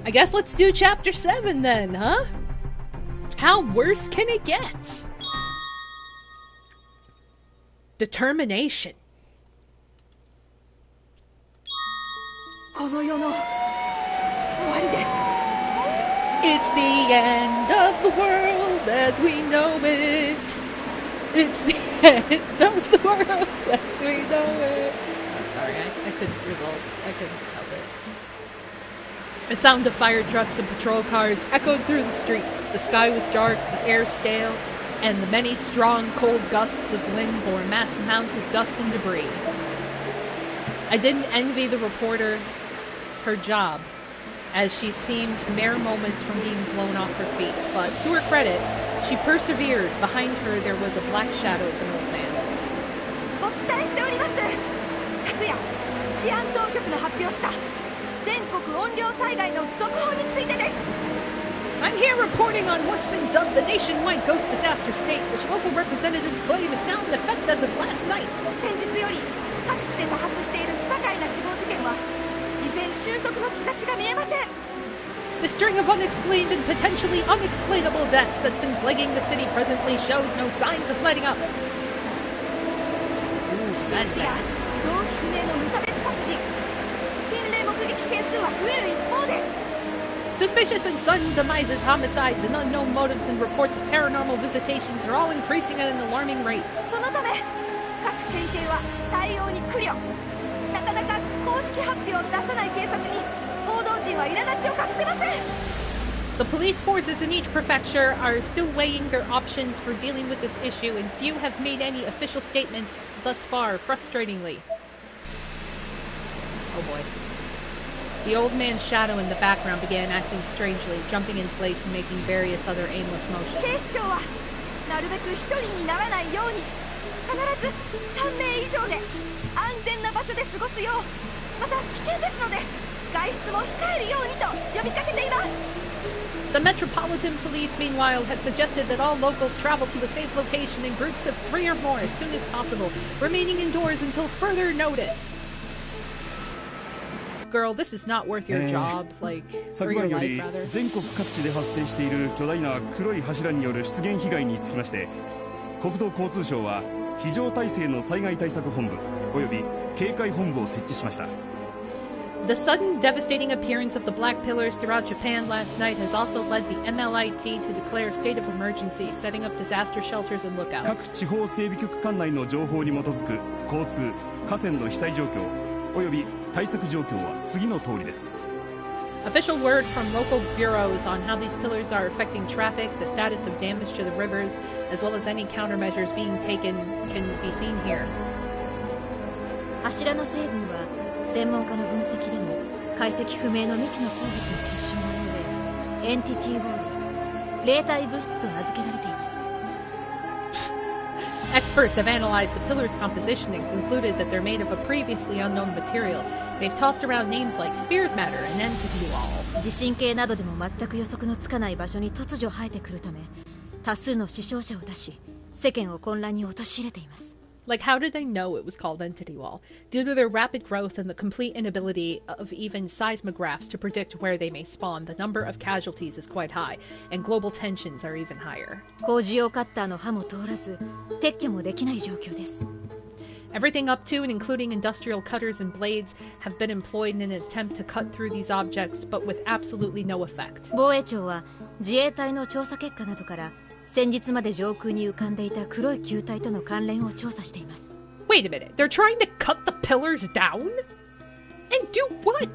I guess let's do chapter 7 then, huh? How worse can it get? Determination. It's the end of the world as we know it. It's the end of the world as we know it. I'm sorry, I couldn't result. I couldn't help it. The sound of fire trucks and patrol cars echoed through the streets. The sky was dark, the air stale, and the many strong, cold gusts of wind bore mass amounts of dust and debris. I didn't envy the reporter her job, as she seemed mere moments from being blown off her feet, but to her credit, she persevered. Behind her there was a black shadow of an old man. I'm here reporting on what's been dubbed the nationwide ghost disaster state, which local representatives claim is now in effect as of last night. The string of unexplained and potentially unexplainable deaths that's been plaguing the city presently shows no signs of letting up. Suspicious and sudden demises, homicides, and unknown motives and reports of paranormal visitations are all increasing at an alarming rate. The police forces in each prefecture are still weighing their options for dealing with this issue, and few have made any official statements thus far, frustratingly. Oh boy. The old man's shadow in the background began acting strangely, jumping in place and making various other aimless motions. The Metropolitan Police, meanwhile, have suggested that all locals travel to a safe location in groups of 3 or more as soon as possible, remaining indoors until further notice. Girl, this is not worth your job, like, or your life, rather. 全国各地で発生している巨大な黒い柱による出現被害につきまして、国土交通省は非常体制の災害対策本部および警戒本部を設置しました。The sudden devastating appearance of the black pillars throughout Japan last night has also led the MLIT to declare a state of emergency, setting up disaster shelters and lookouts. 各地方整備局管内の情報に基づく交通、河川の被災状況および対策状況は次の通りです。Official word from local bureaus on how these pillars are affecting traffic, the status of damage to the rivers, as well as any countermeasures being taken can be seen here. 柱の成分は専門家の分析でも解析不明の未知の鉱物の結晶のようで、エンティティウォール、霊体物質と名付けられています。Experts have analyzed the pillars' composition and concluded that they're made of a previously unknown material. They've tossed around names like spirit matter and entity wall. 地震計などでも全く予測のつかない場所に突如生えてくるため、多数の死傷者を出し、世間を混乱に陥れています。Like, how did they know it was called Entity Wall? Due to their rapid growth and the complete inability of even seismographs to predict where they may spawn, the number of casualties is quite high, and global tensions are even higher. 工事用カッターの刃も通らず、撤去もできない状況です。Everything up to and including industrial cutters and blades have been employed in an attempt to cut through these objects, but with absolutely no effect. 防衛庁は自衛隊の調査結果などから先日まで上空に浮かんでいた黒い球体との関連を調査しています。Wait a minute, they're trying to cut the pillars down? And do what?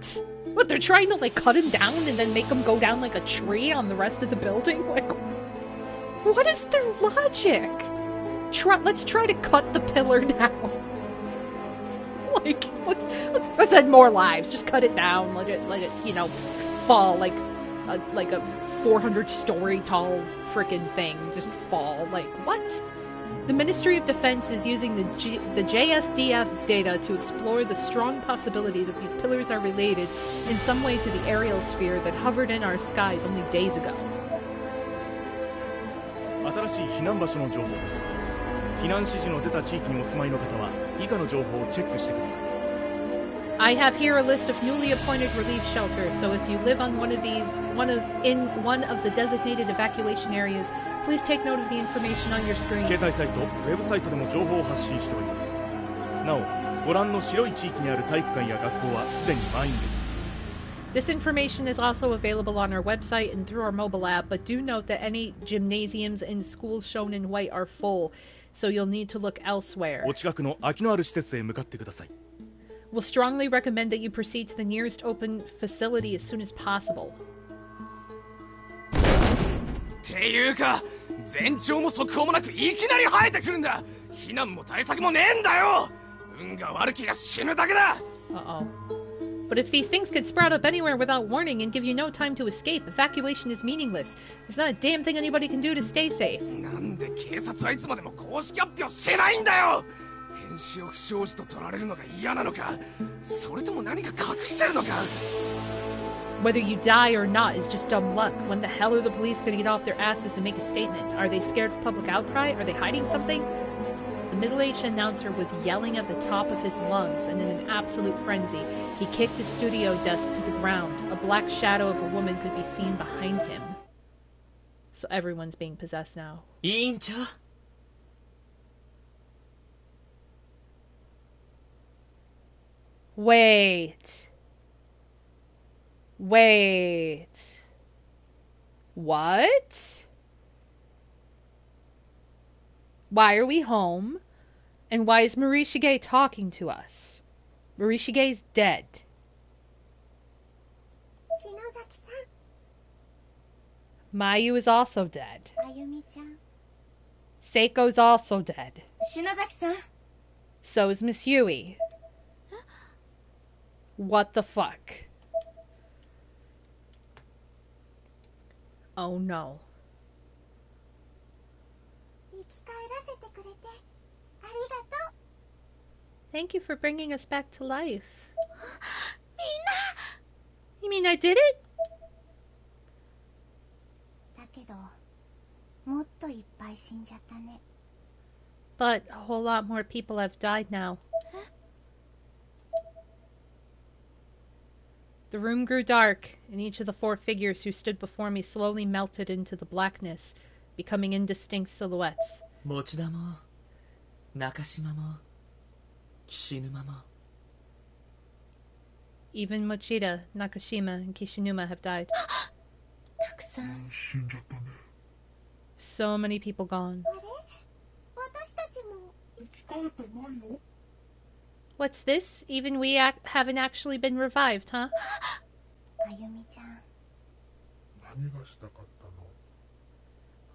What, they're trying to, like, cut them down and then make them go down like a tree on the rest of the building? Like, what is their logic? Let's try to cut the pillar down. Like, let's end more lives. Just cut it down. Let it, you know, fall like a 400-story tall frickin' thing. Just fall. Like, what? The Ministry of Defense is using the JSDF data to explore the strong possibility that these pillars are related in some way to the aerial sphere that hovered in our skies only days ago. 新しい避難場所の情報です。避難指示の出た地域にお住まいの方は以下の情報をチェックしてください。I have here a list of newly appointed relief shelters, so if you live on in one of the designated evacuation areas, please take note of the information on your screen. 携帯サイト、ウェブサイトでも情報を発信しております。なお、ご覧の白い地域にある体育館や学校はすでに満員です。This information is also available on our website and through our mobile app, but do note that any gymnasiums and schools shown in white are full, so you'll need to look elsewhere. お近くの空きのある施設へ向かってください。We'll strongly recommend that you proceed to the nearest open facility as soon as possible. っていうか、前兆も速報もなくいきなり生えてくるんだ。避難も対策もねえんだよ。運が悪きが死ぬだけだ。Uh-oh. But if these things could sprout up anywhere without warning and give you no time to escape, evacuation is meaningless. There's not a damn thing anybody can do to stay safe. なんで警察はいつまでも公式発表しないんだよ。編集不祥事と取られるのが嫌なのか、それとも何か隠してるのか。Whether you die or not is just dumb luck. When the hell are the police going to get off their asses and make a statement? Are they scared of public outcry? Are they hiding something? The middle-aged announcer was yelling at the top of his lungs, and in an absolute frenzy, he kicked his studio desk to the ground. A black shadow of a woman could be seen behind him. So everyone's being possessed now. 委員長 Wait. What? Why are we home? And why is Morishige talking to us? Morishige's dead. Mayu is also dead. Seiko's also dead. So is Miss Yui. What the fuck? Oh no. Thank you for bringing us back to life. You mean I did it? But a whole lot more people have died now. The room grew dark, and each of the four figures who stood before me slowly melted into the blackness, becoming indistinct silhouettes. 持田も中島も岸沼も Even Mochida, Nakashima, and Kishinuma have died. So many people gone. What's this? Even we haven't actually been revived, huh?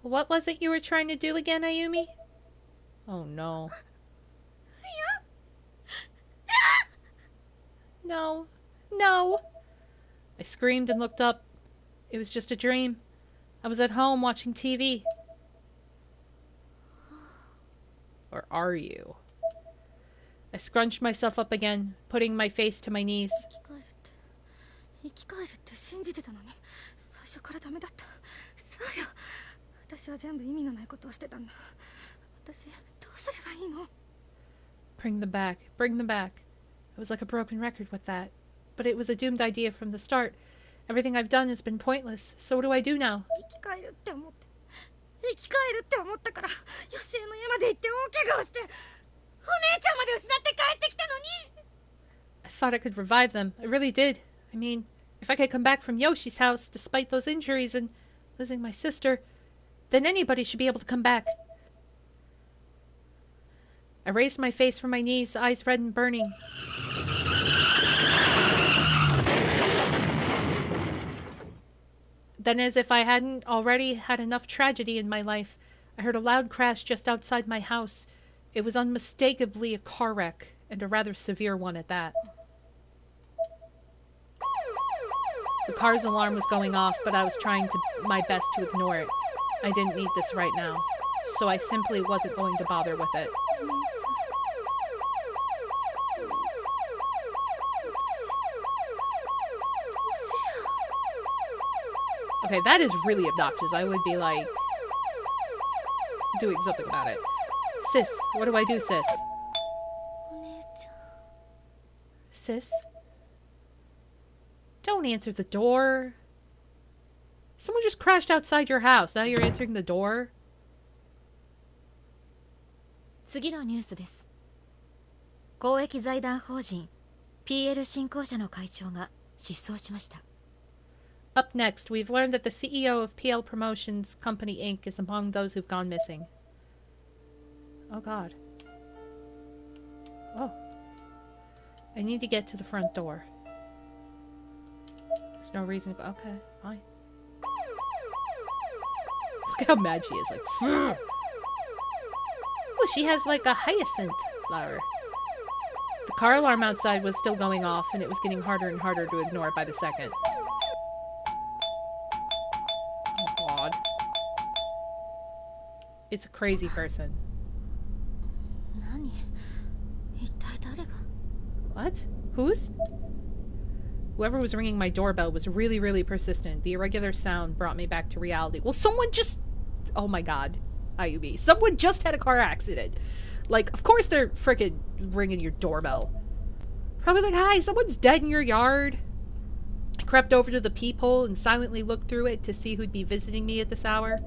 What was it you were trying to do again, Ayumi? Oh no. No. No. I screamed and looked up. It was just a dream. I was at home watching TV. Or are you? I scrunched myself up again, putting my face to my knees. Bring them back. Bring them back. I was like a broken record with that. But it was a doomed idea from the start. Everything I've done has been pointless. So what do I do now? I thought I could revive them. I really did. I mean, if I could come back from Yoshi's house despite those injuries and losing my sister, then anybody should be able to come back. I raised my face from my knees, eyes red and burning. Then, as if I hadn't already had enough tragedy in my life, I heard a loud crash just outside my house. It was unmistakably a car wreck, and a rather severe one at that. The car's alarm was going off, but I was trying my best to ignore it. I didn't need this right now, so I simply wasn't going to bother with it. Okay, that is really obnoxious. I would be like doing something about it. Sis, what do I do, sis? Sis? don't answer the door. Someone just crashed outside your house. Now you're answering the door? 次のニュースです。公益財団法人 PL 振興社の会長が失踪しました。Up next, we've learned that the CEO of PL Promotions Company Inc. is among those who've gone missing. Oh god. Oh. I need to get to the front door. There's no reason to go. Okay, fine. Look how mad she is. Like, oh, she has like a hyacinth flower. The car alarm outside was still going off, and it was getting harder and harder to ignore by the second. Oh god. It's a crazy person. 何？一体誰が？ What? Who's? Whoever was ringing my doorbell was really, really persistent. The irregular sound brought me back to reality. Well, someone just... Oh my god. Ayumi. Someone just had a car accident. Like, of course they're frickin' ringing your doorbell. Probably like, hi, someone's dead in your yard. I crept over to the peephole and silently looked through it to see who'd be visiting me at this hour.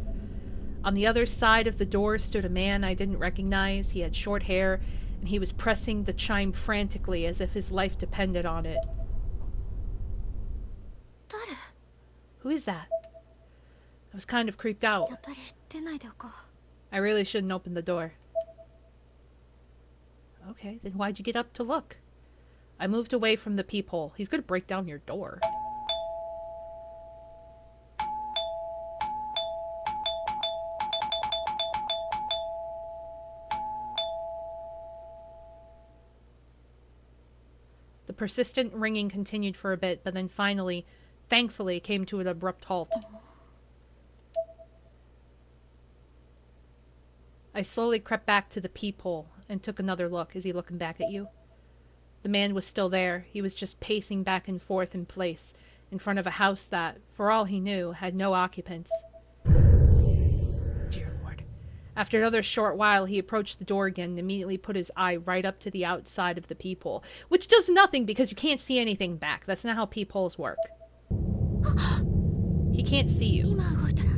On the other side of the door stood a man I didn't recognize. He had short hair, and he was pressing the chime frantically as if his life depended on it. 誰？ Who is that? I was kind of creeped out. やっぱり出ないでおこう。 I really shouldn't open the door. Okay, then why'd you get up to look? I moved away from the peephole. He's gonna break down your door. The persistent ringing continued for a bit, but then finally, thankfully, came to an abrupt halt. I slowly crept back to the peephole and took another look. Is he looking back at you? The man was still there. He was just pacing back and forth in place, in front of a house that, for all he knew, had no occupants. Dear Lord. After another short while, he approached the door again and immediately put his eye right up to the outside of the peephole, which does nothing because you can't see anything back. That's not how peepholes work. He can't see you. 今動いたら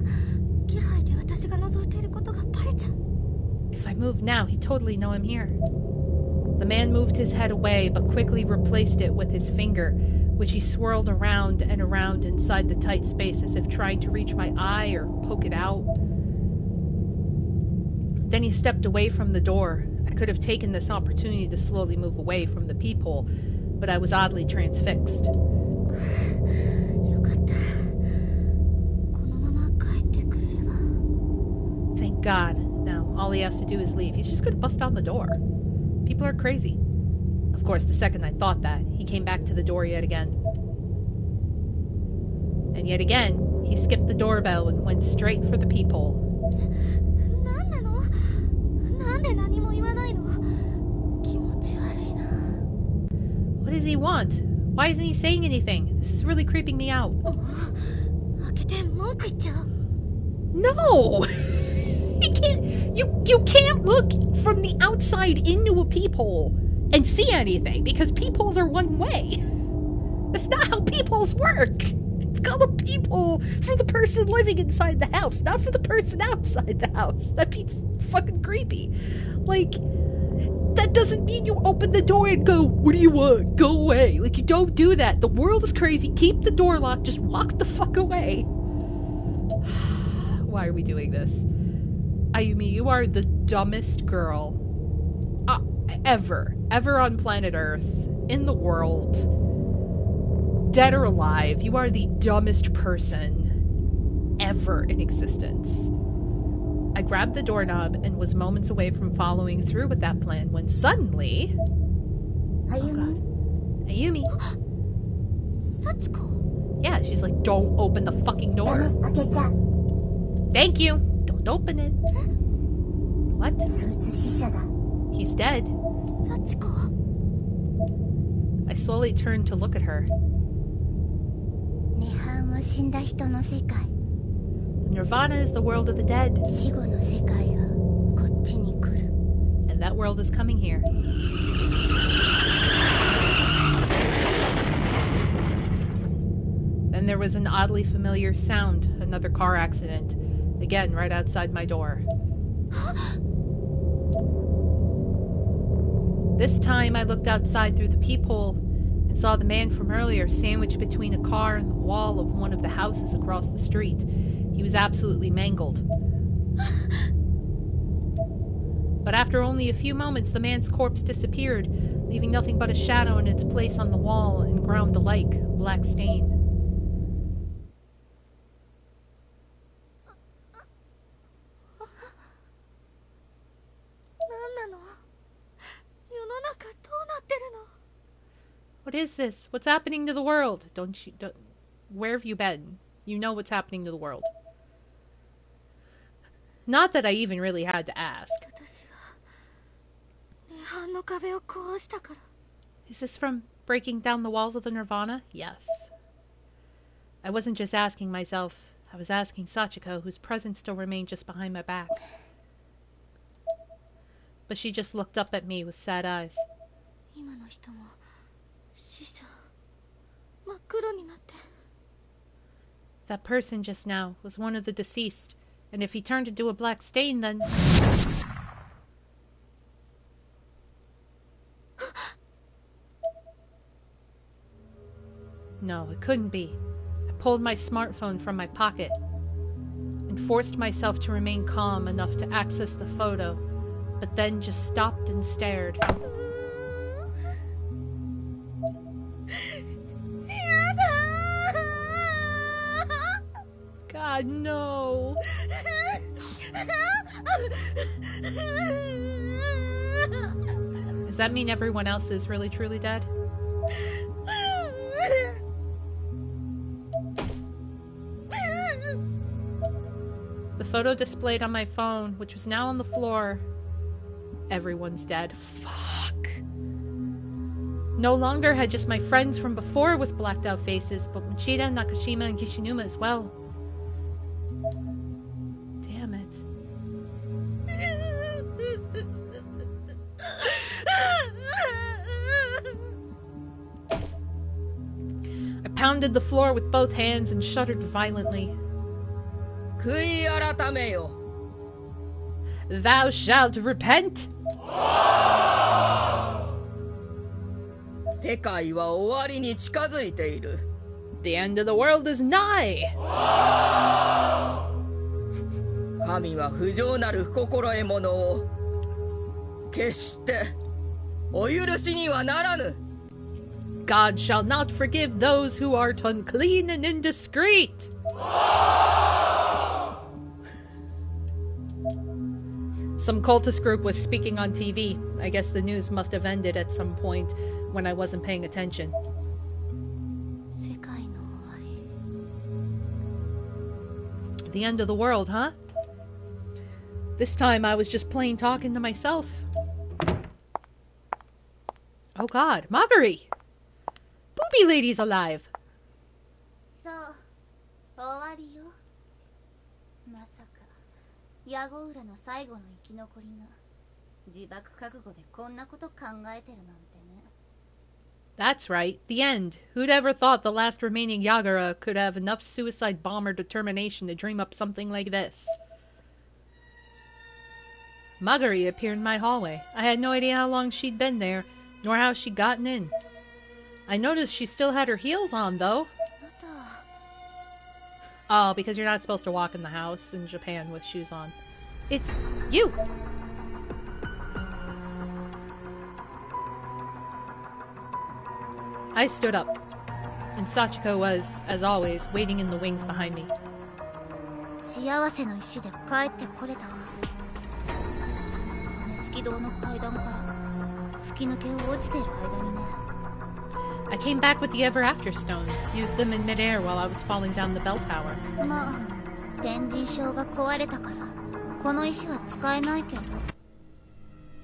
気配で私が覗いていることがバレちゃう。 If I move now, he'd totally know I'm here. The man moved his head away, but quickly replaced it with his finger, which he swirled around and around inside the tight space as if trying to reach my eye or poke it out. Then he stepped away from the door. I could have taken this opportunity to slowly move away from the peephole, but I was oddly transfixed. よかった。このまま帰ってくれれば。 Thank God. Now, all he has to do is leave. He's just gonna bust down the door. People are crazy. Of course, the second I thought that, he came back to the door yet again. And yet again, he skipped the doorbell and went straight for the peephole. 何なの？なんで何も言わないの？気持ち悪いな。 What does he want? Why isn't he saying anything? This is really creeping me out. 開けて文句言っちゃう。 No! He can't. You can't look from the outside into a peephole and see anything because peepholes are one way. That's not how peepholes work. It's called a peephole for the person living inside the house, not for the person outside the house. That'd be fucking creepy. Like, that doesn't mean you open the door and go, "What do you want? Go away." Like, you don't do that. The world is crazy. Keep the door locked. Just walk the fuck away. Why are we doing this? Ayumi, you are the dumbest girl ever on planet Earth, in the world, dead or alive. You are the dumbest person ever in existence. I grabbed the doorknob and was moments away from following through with that plan when suddenly... Ayumi? Oh Ayumi. Sachiko? Yeah, she's like, don't open the fucking door. Thank you. Don't open it. What? He's dead. Sachiko? I slowly turned to look at her. Nirvana is the world of the dead. And that world is coming here. and there was an oddly familiar sound, another car accident, again right outside my door. This time I looked outside through the peephole and saw the man from earlier sandwiched between a car and the wall of one of the houses across the street. He was absolutely mangled. But after only a few moments, the man's corpse disappeared, leaving nothing but a shadow in its place on the wall and ground alike, a black stain. What is this? What's happening to the world? Where have you been? You know what's happening to the world. Not that I even really had to ask. Is this from breaking down the walls of the Nirvana? Yes. I wasn't just asking myself. I was asking Sachiko, whose presence still remained just behind my back. But she just looked up at me with sad eyes. That person just now was one of the deceased, and if he turned into a black stain, then... No, it couldn't be. I pulled my smartphone from my pocket and forced myself to remain calm enough to access the photo, but then just stopped and stared. God, no. Does that mean everyone else is really truly dead? The photo displayed on my phone, which was now on the floor. Everyone's dead. Fuck. No longer had just my friends from before with blacked out faces, but Machida, Nakashima, and Kishinuma as well. Damn it. I pounded the floor with both hands and shuddered violently. Thou shalt repent! The end of the world is nigh! God shall not forgive those who are unclean and indiscreet! Some cultist group was speaking on TV. I guess the news must have ended at some point when I wasn't paying attention. The end of the world, huh? This time I was just plain talking to myself. Oh god, Magari! Booby lady's alive! So, 終わりよ。まさか、ヤゴウラの最後の生き残りが自爆覚悟でこんなこと考えてるなんてね。That's right, the end. Who'd ever thought the last remaining Yagura could have enough suicide bomber determination to dream up something like this? Magari appeared in my hallway. I had no idea how long she'd been there, nor how she'd gotten in. I noticed she still had her heels on, though. Oh, because you're not supposed to walk in the house in Japan with shoes on. It's you! I stood up, and Sachiko was, as always, waiting in the wings behind me. 幸せの石で帰ってこれたわ。加熱軌道の階段から吹き抜けを落ちてる間にね。I came back with the Ever After Stones, used them in midair while I was falling down the bell tower. まあ、天神章が壊れたから、この石は使えないけど。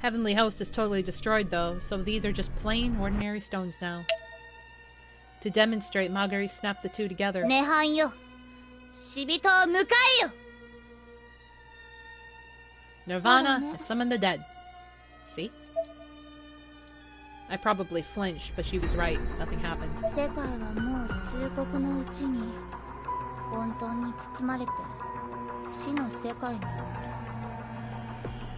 Heavenly Host is totally destroyed, though, so these are just plain, ordinary stones now. To demonstrate, Magari snapped the two together. 涅槃よ、死人を迎えよ。Nirvana has summoned the dead. See? I probably flinched, but she was right. Nothing happened. 世界はもう数刻のうちに混沌に包まれて死の世界になる。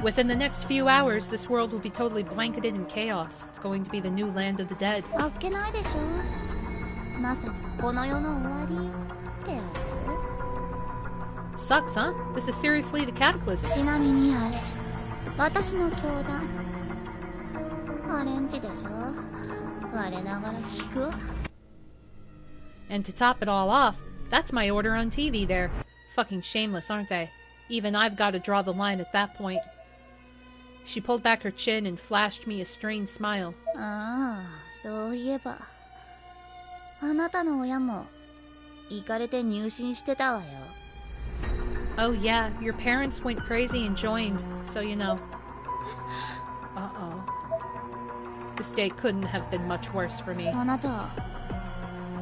Within the next few hours, this world will be totally blanketed in chaos. It's going to be the new land of the dead. あっけないでしょ。まさにこの世の終わりってや Sucks, huh? This is seriously the cataclysm. つ。ちなみにあれ、私の教団。アレンジでしょ。我ながら引くわ。 And to top it all off, that's my order on TV there. Fucking shameless, aren't they? Even I've got to draw the line at that point. She pulled back her chin and flashed me a strained smile. ああ、そういえば。あなたの親も、イカれて入信してたわよ。 Oh yeah, your parents went crazy and joined, so you know. Uh-oh. This day couldn't have been much worse for me. あなた、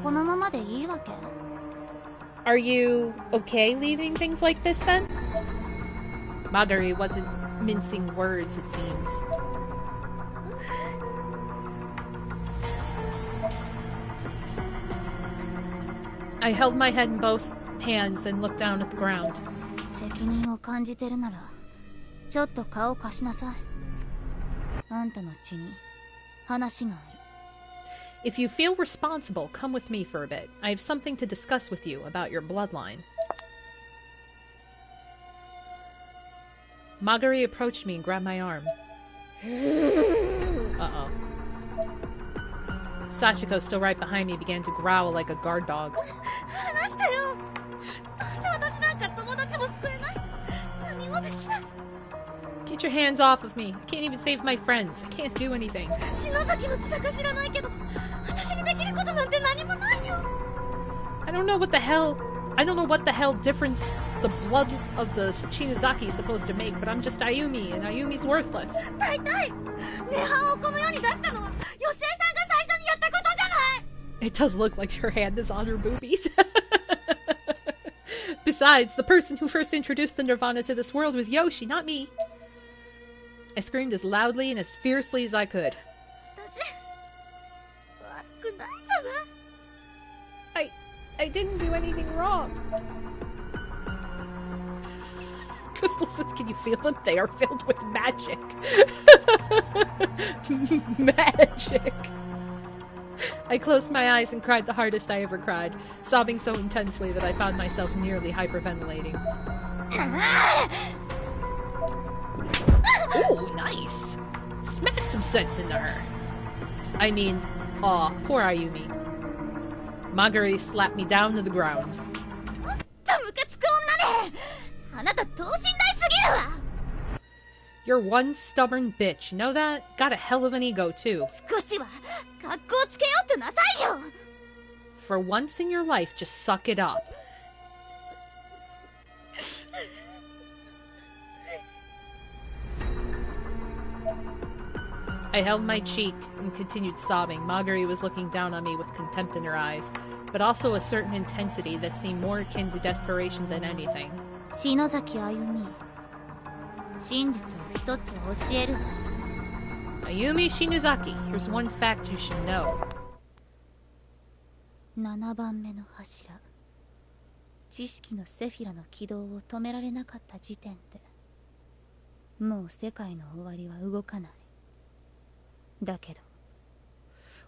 このままでいいわけ？ Are you okay leaving things like this then? Magari wasn't mincing words, it seems. I held my head in both hands and looked down at the ground. 責任を感じてるなら、ちょっと顔貸しなさい。あんたの血に話がある。 If you feel responsible, come with me for a bit. I have something to discuss with you about your bloodline. Magari approached me and grabbed my arm. Uh-oh. Sachiko, still right behind me, began to growl like a guard dog. 話してよ。どうせ私なんか友達も救えない。何もできない。 Get your hands off of me. I can't even save my friends. I can't do anything. 篠崎の血だか知らないけど、私にできることなんて何もないよ。 I don't know what the hell difference the blood of the Shinozaki is supposed to make, but I'm just Ayumi, and Ayumi's worthless. 大体、涅槃をこの世に出したのは、吉江さんが最初にやったことじゃない。 It does look like her hand is on her boobies. Besides, the person who first introduced the Nirvana to this world was Yoshi, not me. I screamed as loudly and as fiercely as I could. 私、悪くないじゃない。 I didn't do anything wrong. Crystal says, can you feel them? They are filled with magic. Magic. I closed my eyes and cried the hardest I ever cried, sobbing so intensely that I found myself nearly hyperventilating. Ooh, nice. Smack some sense into her. I mean, aw, poor Ayumi. Magari slapped me down to the ground. もっとムカつく女ね。あなた等身大すぎるわ。 You're one stubborn bitch, you know that? Got a hell of an ego, too. 少しは格好つけようとなさいよ。 For once in your life, just suck it up. I held my cheek and continued sobbing. Magari was looking down on me with contempt in her eyes, but also a certain intensity that seemed more akin to desperation than anything. 篠崎あゆみ、真実を一つ教えるわ。 Ayumi Shinozaki, here's one fact you should know. 7番目の柱。知識のセフィラの軌道を止められなかった時点で、もう世界の終わりは動かない。だけど、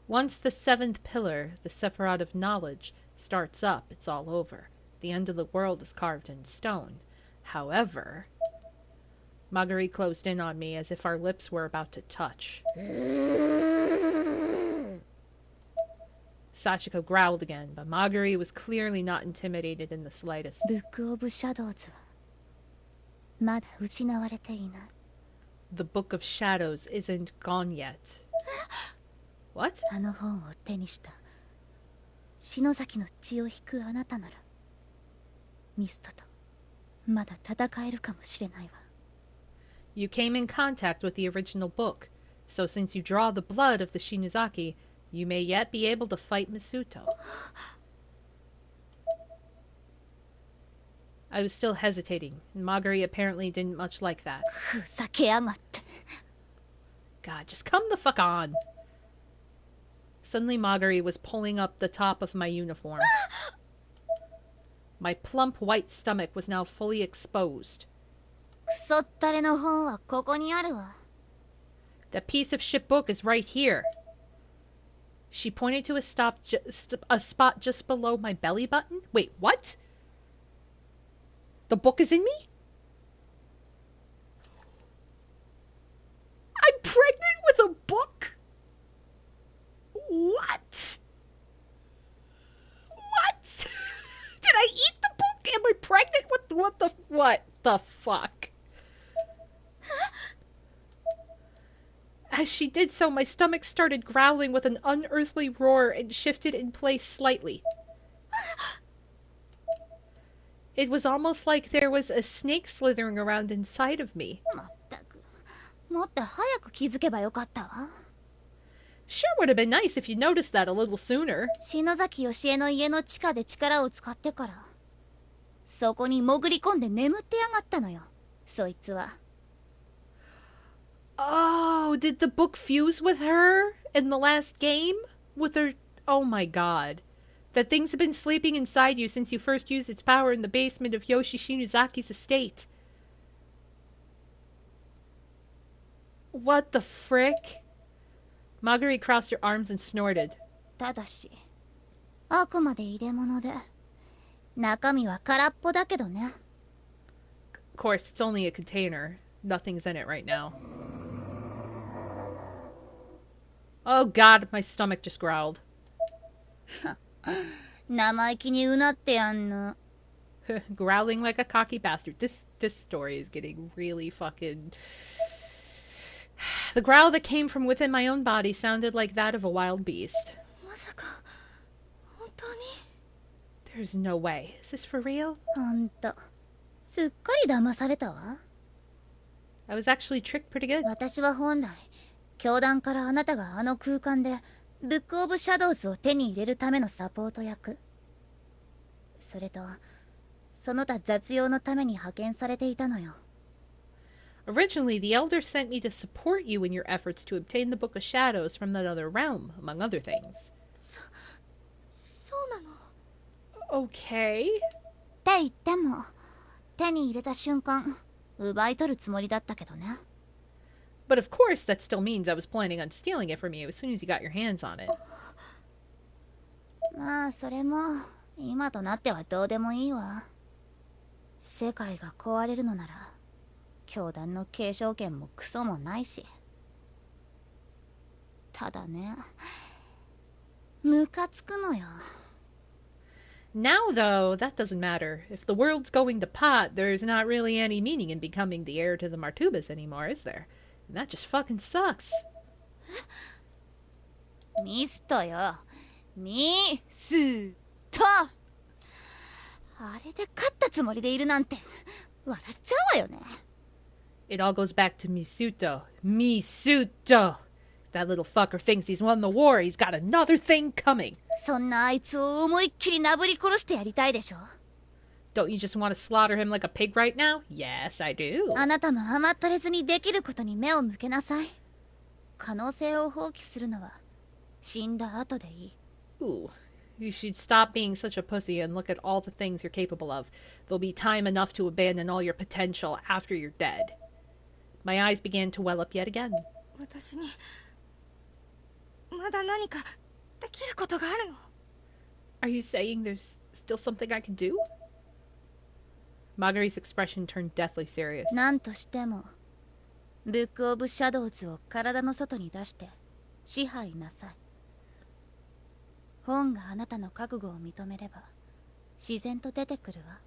Once the seventh pillar, the Sephiroth of knowledge, starts up, it's all over. The end of the world is carved in stone. However, Magari closed in on me as if our lips were about to touch. Sachiko growled again, but Magari was clearly not intimidated in the slightest. ブック・オブ・シャドウズはまだ失われていない。 The Book of Shadows isn't gone yet. What? あの本を手にした篠崎の血を引くあなたならミストとまだ戦えるかもしれないわ。 You came in contact with the original book, so since you draw the blood of the Shinozaki, you may yet be able to fight Misuto. I was still hesitating, and Magari apparently didn't much like that. ふざけやがって。 God, just come the fuck on. Suddenly Marguerite was pulling up the top of my uniform. My plump white stomach was now fully exposed. クソったれの本はここにあるわ。 That piece of shit book is right here. She pointed to a spot just below my belly button. Wait, what? The book is in me? I'm pregnant with a book? What? What? Did I eat the book? Am I pregnant with what the fuck? As she did so, my stomach started growling with an unearthly roar and shifted in place slightly. It was almost like there was a snake slithering around inside of me. まったく、もっと早く気づけばよかったわ。 Sure would have been nice if you noticed that a little sooner. 篠崎義恵の家の地下で力を使ってから、そこに潜り込んで眠ってやがったのよ、そいつは。 Oh, did the book fuse with her in the last game? With her... Oh my god. That things have been sleeping inside you since you first used its power in the basement of Yoshi Shinozaki's estate. What the frick? Marguerite crossed her arms and snorted. ただし、あくまで入れ物で、中身は空っぽだけどね。 Of course, it's only a container. Nothing's in it right now. Oh god, my stomach just growled. 生意気にうなってやんの。 Growling like a cocky bastard. This story is getting really fucking... The growl that came from within my own body sounded like that of a wild beast. まさか、本当に？ There's no way. Is this for real? ほんと、すっかり騙されたわ。 I was actually tricked pretty good. 私は本来、教団からあなたがあの空間でブックオブシャドウズを手に入れるためのサポート役。それと、その他雑用のために派遣されていたのよ。 Originally, the Elder sent me to support you in your efforts to obtain the Book of Shadows from that other realm, among other things. そうなの？ Okay. って言っても、手に入れた瞬間、奪い取るつもりだったけどね。 But of course, that still means I was planning on stealing it from you as soon as you got your hands on it. まあ、それも、今となってはどうでもいいわ。世界が壊れるのなら、教団の継承権もクソもないし。ただね、ムカつくのよ。 Now, though, that doesn't matter. If the world's going to pot, there's not really any meaning in becoming the heir to the Martubas anymore, is there? And that just fucking sucks. ミストよ。ミスト。あれで勝ったつもりでいるなんて、笑っちゃうわよね。 It all goes back to Misuto. Misuto! That little fucker thinks he's won the war. He's got another thing coming. そんなあいつを思いっきりなぶり殺してやりたいでしょ。 Don't you just want to slaughter him like a pig right now? Yes, I do. あなたも甘ったれずにできることに目を向けなさい。可能性を放棄するのは死んだ後でいい。 Ooh. You should stop being such a pussy and look at all the things you're capable of. There'll be time enough to abandon all your potential after you're dead. My eyes began to well up yet again. 私にまだ何かできることがあるの？ Are you saying there's still something I can do? Marguerite's expression turned deathly serious. なんとしてもブックオブシャドウズを体の外に出して支配なさい。本があなたの覚悟を認めれば自然と出てくるわ。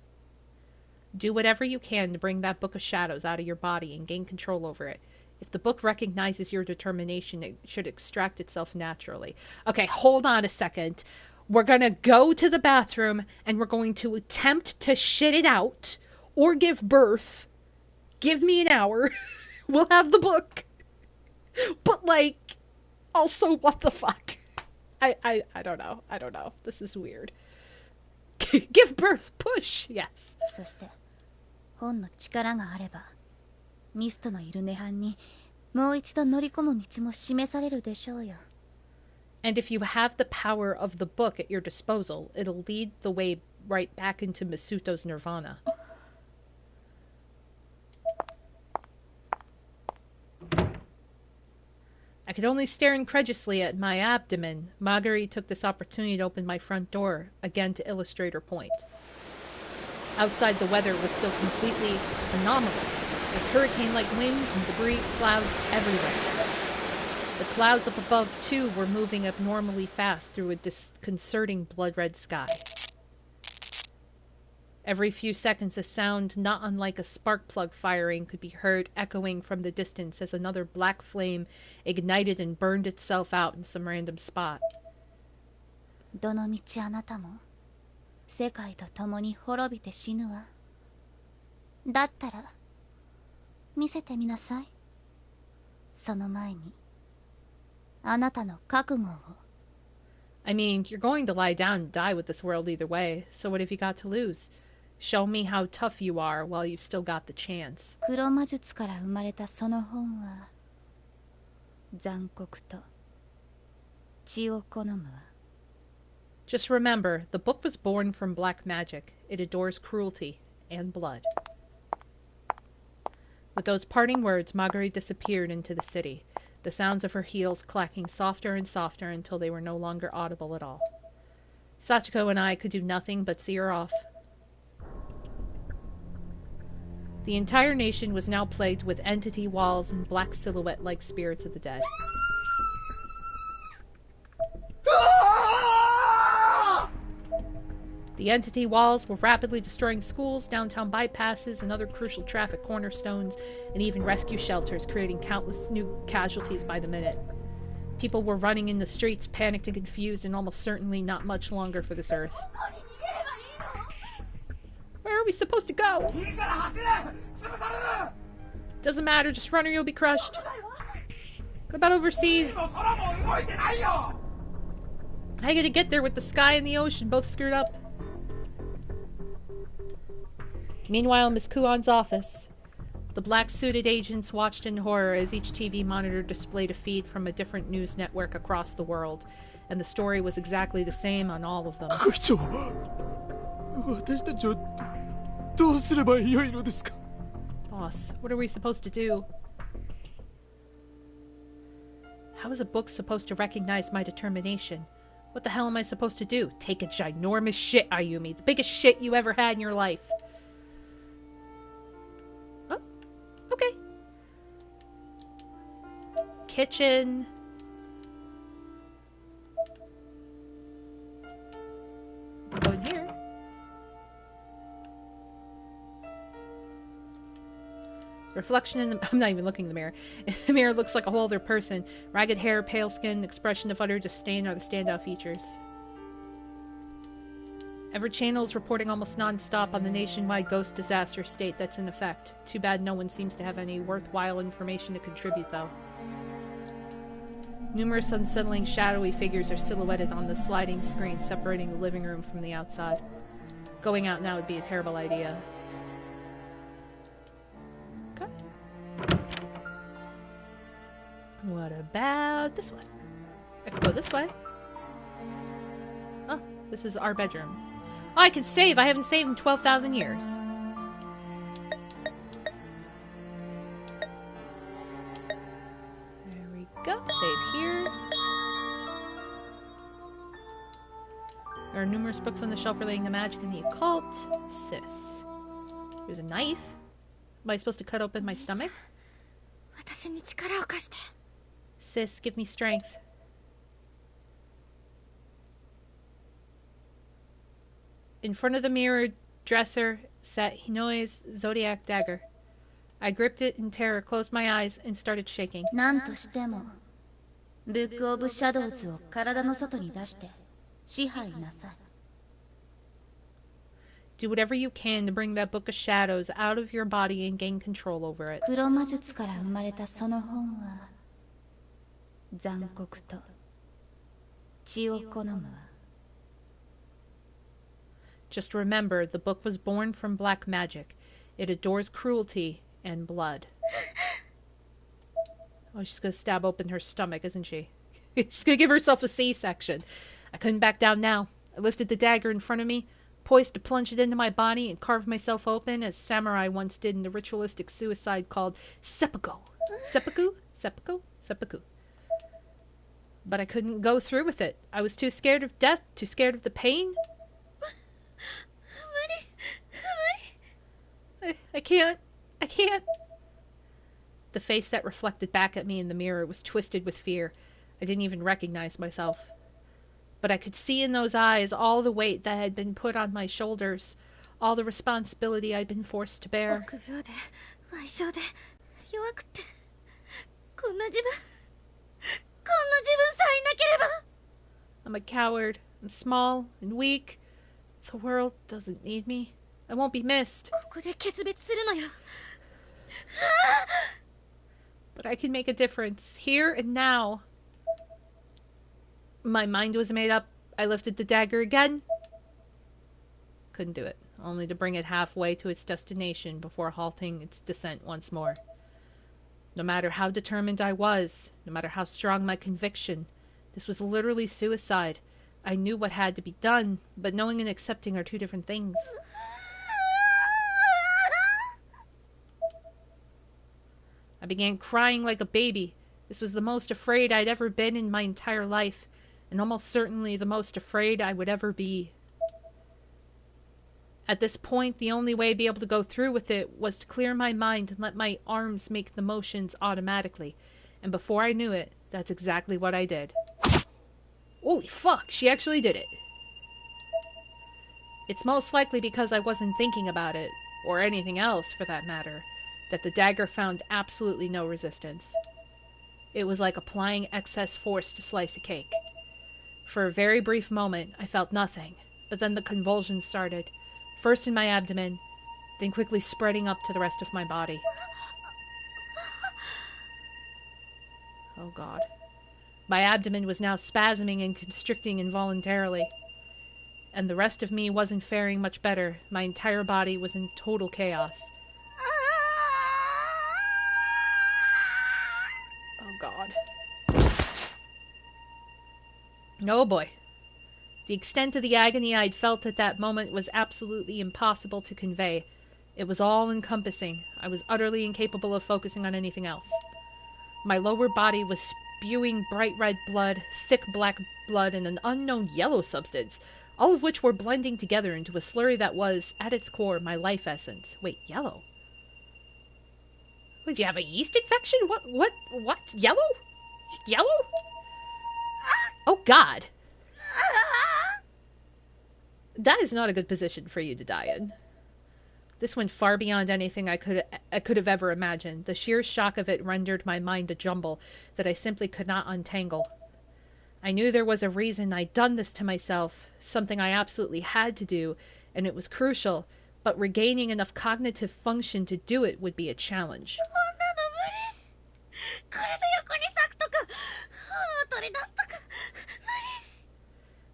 Do whatever you can to bring that Book of Shadows out of your body and gain control over it. If the book recognizes your determination, it should extract itself naturally. Okay, hold on a second. We're gonna go to the bathroom and we're going to attempt to shit it out or give birth. Give me an hour. We'll have the book. But like, also, what the fuck? I don't know. I don't know. This is weird. Give birth. Push. Yes. そして本の力があればミストのいる涅槃にもう一度乗り込む道も示されるでしょうよ。And if you have the power of the book at your disposal, it'll lead the way right back into Misuto's nirvana. I could only stare incredulously at my abdomen. Magari took this opportunity to open my front door, again to illustrate her point. Outside, the weather was still completely anomalous, with hurricane-like winds and debris clouds everywhere. The clouds up above, too, were moving abnormally fast through a disconcerting blood-red sky. Every few seconds, a sound not unlike a spark plug firing could be heard echoing from the distance as another black flame ignited and burned itself out in some random spot. どのみちあなたも世界と共に滅びて死ぬわ。だったら見せてみなさい。その前にあなたの覚悟を。I mean, you're going to lie down and die with this world either way, so what have you got to lose? Show me how tough you are while you've still got the chance. 黒魔術から生まれたその本は残酷と血を好むわ。Just remember, the book was born from black magic. It adores cruelty and blood. With those parting words, Magari disappeared into the city, the sounds of her heels clacking softer and softer until they were no longer audible at all. Sachiko and I could do nothing but see her off. The entire nation was now plagued with entity walls and black silhouette-like spirits of the dead. The entity walls were rapidly destroying schools, downtown bypasses, and other crucial traffic cornerstones, and even rescue shelters, creating countless new casualties by the minute. People were running in the streets, panicked and confused, and almost certainly not much longer for this earth. Where are we supposed to go? Doesn't matter, just run or you'll be crushed. What about overseas? How are you gonna get there with the sky and the ocean both screwed up? Meanwhile, Miss Kuon's office. The black-suited agents watched in horror as each TV monitor displayed a feed from a different news network across the world, and the story was exactly the same on all of them. Boss, what are we supposed to do? How is a book supposed to recognize my determination? What the hell am I supposed to do? Take a ginormous shit, Ayumi. The biggest shit you ever had in your life. Oh, okay. Kitchen. Go in here. Reflection in the... I'm not even looking in the mirror. The mirror looks like a whole other person. Ragged hair, pale skin, expression of utter disdain are the standout features. Every channel is reporting almost non-stop on the nationwide ghost disaster state that's in effect. Too bad no one seems to have any worthwhile information to contribute, though. Numerous unsettling shadowy figures are silhouetted on the sliding screen separating the living room from the outside. Going out now would be a terrible idea. Okay. What about this one? I can go this way. Oh, this is our bedroom. Oh, I can save! I haven't saved in 12,000 years. There we go. Save here. There are numerous books on the shelf relating to magic and the occult. Sis. There's a knife. Am I supposed to cut open my stomach? Sis, give me strength. In front of the mirror dresser sat Hinoe's zodiac dagger. I gripped it in terror, closed my eyes, and started shaking. なんとしてもブックオブシャドウズを体の外に出して支配なさい。Do whatever you can to bring that book of shadows out of your body and gain control over it. 黒魔術から生まれたその本は残酷と血を好むわ。Just remember, the book was born from black magic. It adores cruelty and blood. Oh, she's gonna stab open her stomach, isn't she? She's gonna give herself a C-section. I couldn't back down now. I lifted the dagger in front of me, poised to plunge it into my body and carve myself open as samurai once did in the ritualistic suicide called seppuku. Seppuku? Seppuku? Seppuku. But I couldn't go through with it. I was too scared of death, too scared of the pain. I can't. I can't. The face that reflected back at me in the mirror was twisted with fear. I didn't even recognize myself. But I could see in those eyes all the weight that had been put on my shoulders, all the responsibility I'd been forced to bear. I'm a coward. I'm small and weak. The world doesn't need me. I won't be missed. But I can make a difference, here and now. My mind was made up. I lifted the dagger again. Couldn't do it, only to bring it halfway to its destination before halting its descent once more. No matter how determined I was, no matter how strong my conviction, this was literally suicide. I knew what had to be done, but knowing and accepting are two different things. I began crying like a baby. This was the most afraid I'd ever been in my entire life, and almost certainly the most afraid I would ever be. At this point, the only way to be able to go through with it was to clear my mind and let my arms make the motions automatically. And before I knew it, that's exactly what I did. Holy fuck, she actually did it. It's most likely because I wasn't thinking about it, or anything else for that matter, that the dagger found absolutely no resistance. It was like applying excess force to slice a cake. For a very brief moment, I felt nothing, but then the convulsions started, first in my abdomen, then quickly spreading up to the rest of my body. Oh God. My abdomen was now spasming and constricting involuntarily, and the rest of me wasn't faring much better. My entire body was in total chaos. Oh God. Oh boy. The extent of the agony I'd felt at that moment was absolutely impossible to convey. It was all-encompassing. I was utterly incapable of focusing on anything else. My lower body was spewing bright red blood, thick black blood, and an unknown yellow substance, all of which were blending together into a slurry that was, at its core, my life essence. Wait, yellow? Would you have a yeast infection? What? Yellow? Yellow? Oh God. That is not a good position for you to die in. This went far beyond anything I could have ever imagined. The sheer shock of it rendered my mind a jumble that I simply could not untangle. I knew there was a reason I'd done this to myself, something I absolutely had to do, and it was crucial, but regaining enough cognitive function to do it would be a challenge.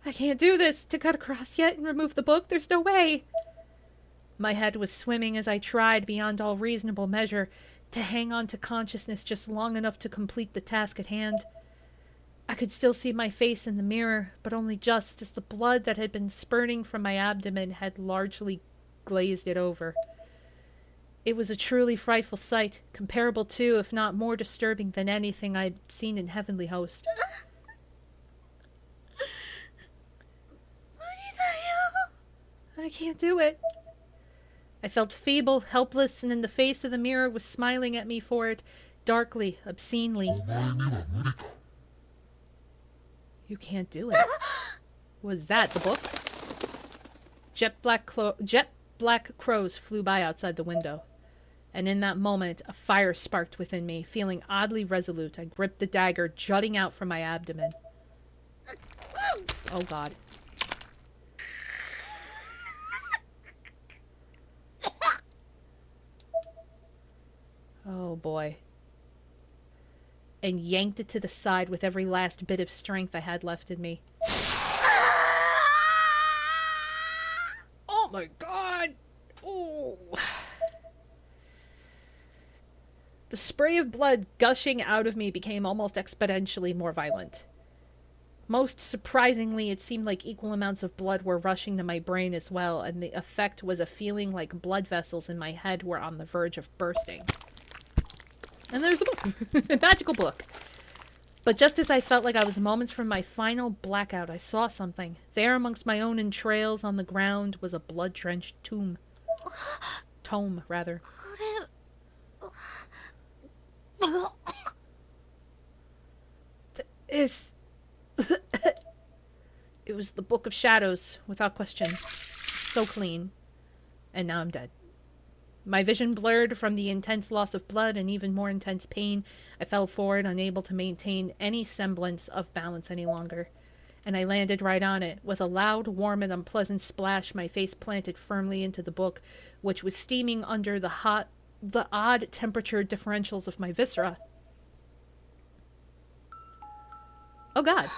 I can't do this! To cut across yet and remove the book? There's no way! My head was swimming as I tried, beyond all reasonable measure, to hang on to consciousness just long enough to complete the task at hand. I could still see my face in the mirror, but only just, as the blood that had been spurting from my abdomen had largely glazed it over. It was a truly frightful sight, comparable to, if not more disturbing than anything I'd seen in Heavenly Host. I can't do it. I felt feeble, helpless, and in the face of the mirror was smiling at me for it, darkly, obscenely. You can't do it. Was that the book? Jet black crows flew by outside the window, and in that moment a fire sparked within me. Feeling oddly resolute, I gripped the dagger jutting out from my abdomen. Oh God. Oh boy. And yanked it to the side with every last bit of strength I had left in me. Oh my God! Oh. The spray of blood gushing out of me became almost exponentially more violent. Most surprisingly, it seemed like equal amounts of blood were rushing to my brain as well, and the effect was a feeling like blood vessels in my head were on the verge of bursting. And there's a book. A magical book. But just as I felt like I was moments from my final blackout, I saw something. There amongst my own entrails on the ground was a blood-drenched tomb. Tome, rather. It was the Book of Shadows, without question. So clean. And now I'm dead. My vision blurred from the intense loss of blood and even more intense pain. I fell forward, unable to maintain any semblance of balance any longer. And I landed right on it. With a loud, warm, and unpleasant splash, my face planted firmly into the book, which was steaming under the odd temperature differentials of my viscera. Oh god,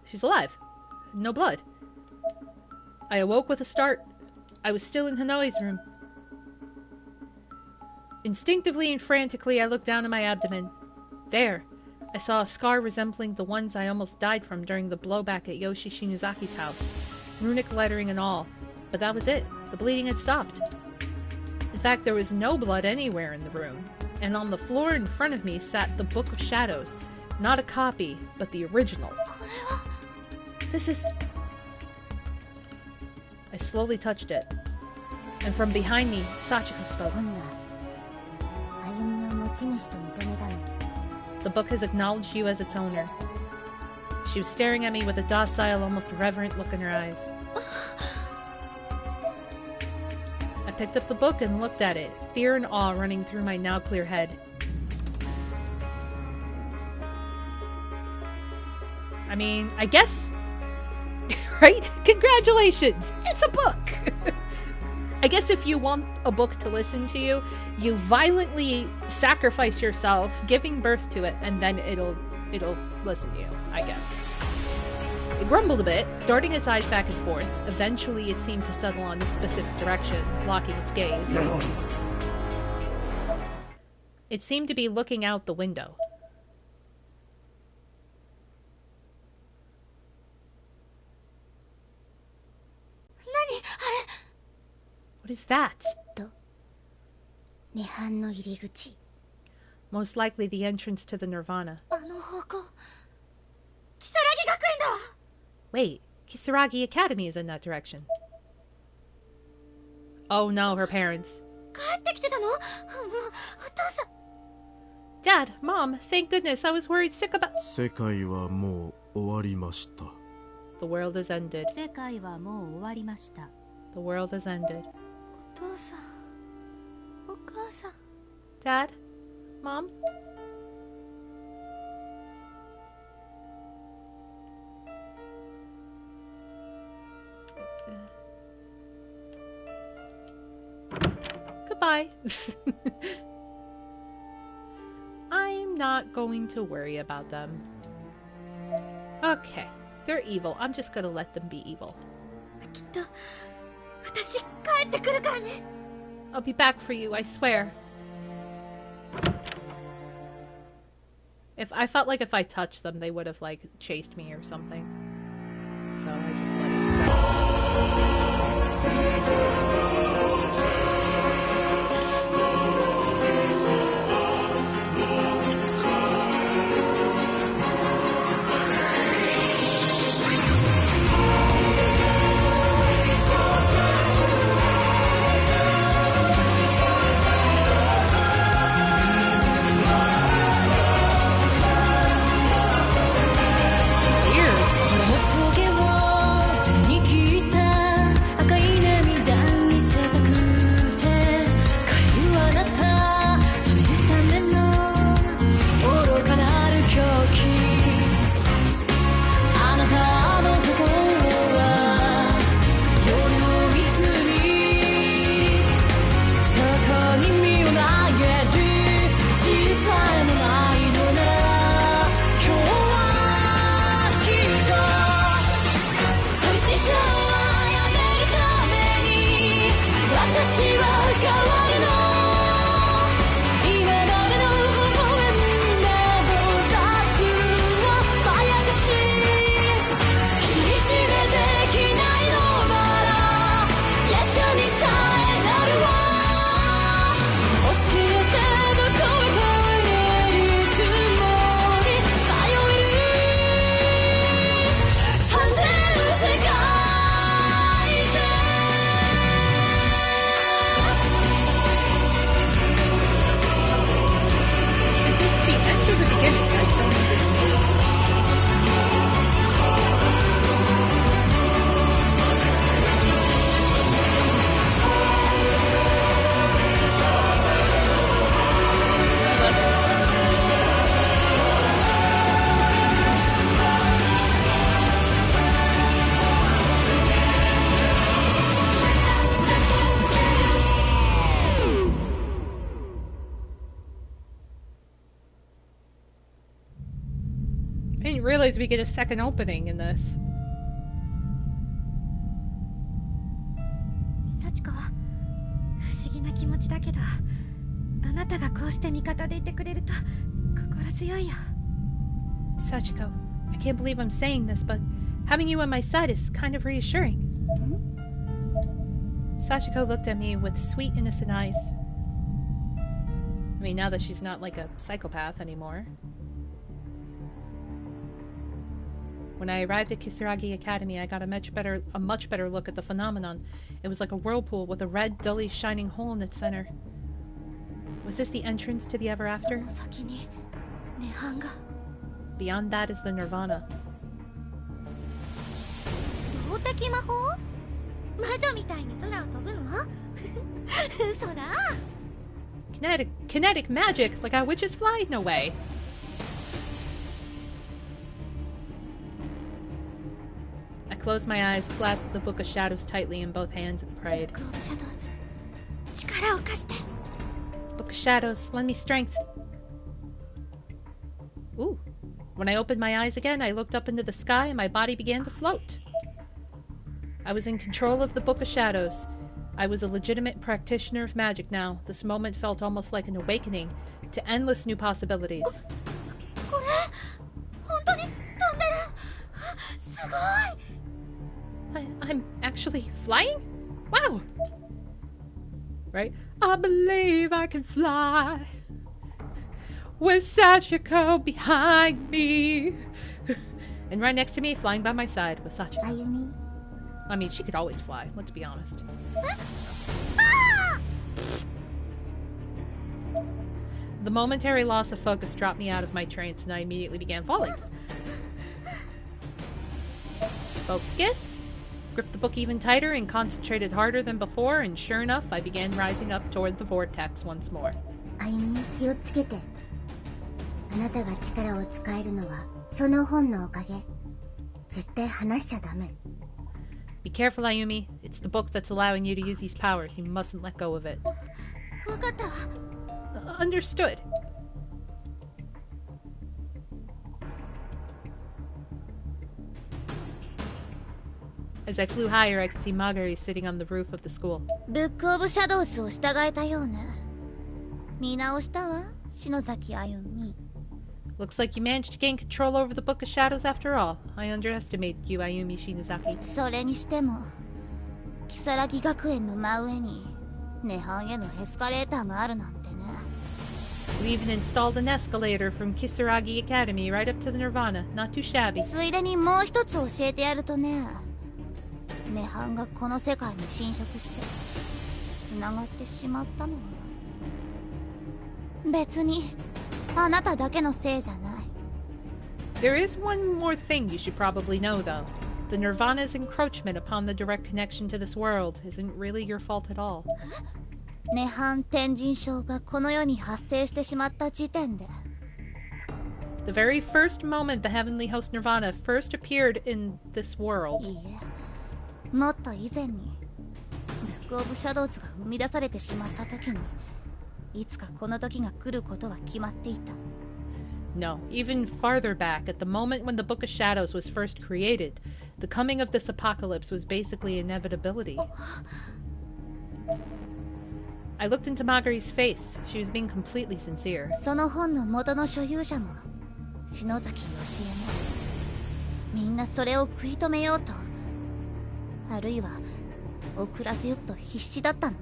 she's alive. No blood. I awoke with a start. I was still in Hanoi's room. Instinctively and frantically, I looked down at my abdomen. There, I saw a scar resembling the ones I almost died from during the blowback at Yoshi Shinizaki's house. Runic lettering and all. But that was it. The bleeding had stopped. In fact, there was no blood anywhere in the room. And on the floor in front of me sat the Book of Shadows. Not a copy, but the original. This is... I slowly touched it. And from behind me, Sachiko spoke. The book has acknowledged you as its owner. She was staring at me with a docile, almost reverent look in her eyes. I picked up the book and looked at it, fear and awe running through my now clear head. I mean, I guess... right? Congratulations! It's a book! I guess if you want a book to listen to you, you violently sacrifice yourself, giving birth to it, and then it'll listen to you, I guess. It grumbled a bit, darting its eyes back and forth. Eventually, it seemed to settle on a specific direction, locking its gaze. It seemed to be looking out the window. What is that? Most likely the entrance to the Nirvana. Wait, Kisaragi Academy is in that direction. Oh no, her parents. Dad, Mom, thank goodness, I was worried sick about... The world has ended. The world has ended. Dad? Mom? Goodbye. I'm not going to worry about them. Okay, they're evil. I'm just gonna let them be evil. I'll be back for you, I swear. I felt like if I touched them, they would have, like, chased me or something. So I just let it go. didn't realize we get a second opening in this. 幸子は不思議な気持ちだけど、あなたがこうして味方でいてくれると心強いよ。 Sachiko, I can't believe I'm saying this, but having you on my side is kind of reassuring. Sachiko looked at me with sweet, innocent eyes. I mean, now that she's not like a psychopath anymore. When I arrived at Kisaragi Academy, I got a much better look at the phenomenon. It was like a whirlpool with a red, dully shining hole in its center. Was this the entrance to the ever after? 先に涅槃が Beyond that is the Nirvana. 動的魔法？魔女みたいに空を飛ぶの？嘘だ。 Kinetic magic, like how witches fly? No way. I closed my eyes, clasped the Book of Shadows tightly in both hands, and prayed. ブックオブシャドウズ、力を貸して。 Book of Shadows, lend me strength. Ooh. When I opened my eyes again, I looked up into the sky and my body began to float. I was in control of the Book of Shadows. I was a legitimate practitioner of magic now. This moment felt almost like an awakening to endless new possibilities. これ本当に飛んでる。すごい。 I'm actually flying? Wow! Right? I believe I can fly. With Sachiko behind me. And right next to me, flying by my side, was Sachiko. Ayumi. I mean, she could always fly, let's be honest. The momentary loss of focus dropped me out of my trance and I immediately began falling. Focus. Gripped the book even tighter and concentrated harder than before, and sure enough, I began rising up toward the vortex once more. Ayumi, 気をつけて。あなたが力を使えるのはその本のおかげ。絶対離しちゃダメ。 Be careful, Ayumi. It's the book that's allowing you to use these powers. You mustn't let go of it. わかったわ。 Understood. As I flew higher, I could see Magari sitting on the roof of the school. ブックオブシャドウズを従えたようね。見直したわ、篠崎あゆみ。 Looks like you managed to gain control over the Book of Shadows after all. I underestimated you, Ayumi Shinozaki. それにしても、如月学園の真上に涅槃へのエスカレーターがあるなんてね。 We even installed an escalator from Kisaragi Academy right up to the Nirvana. Not too shabby. ついでにもう一つ教えてやるとね、涅槃がこの世界に侵食して繋がってしまったのは別にあなただけのせいじゃない。 There is one more thing you should probably know, though. The Nirvana's encroachment upon the direct connection to this world isn't really your fault at all. 涅槃天神症がこの世に発生してしまった時点で The very first moment the heavenly host Nirvana first appeared in this world. いいえ、もっと以前にブックオブシャドウズが生み出されてしまった時にいつかこの時が来ることは決まっていた。 No, even farther back, at the moment when the Book of Shadows was first created, the coming of this apocalypse was basically inevitability. I looked into Magari's face. She was being completely sincere. その本の元の所有者も篠崎義恵もみんなそれを食い止めようとあるいは遅らせようと必死だったの。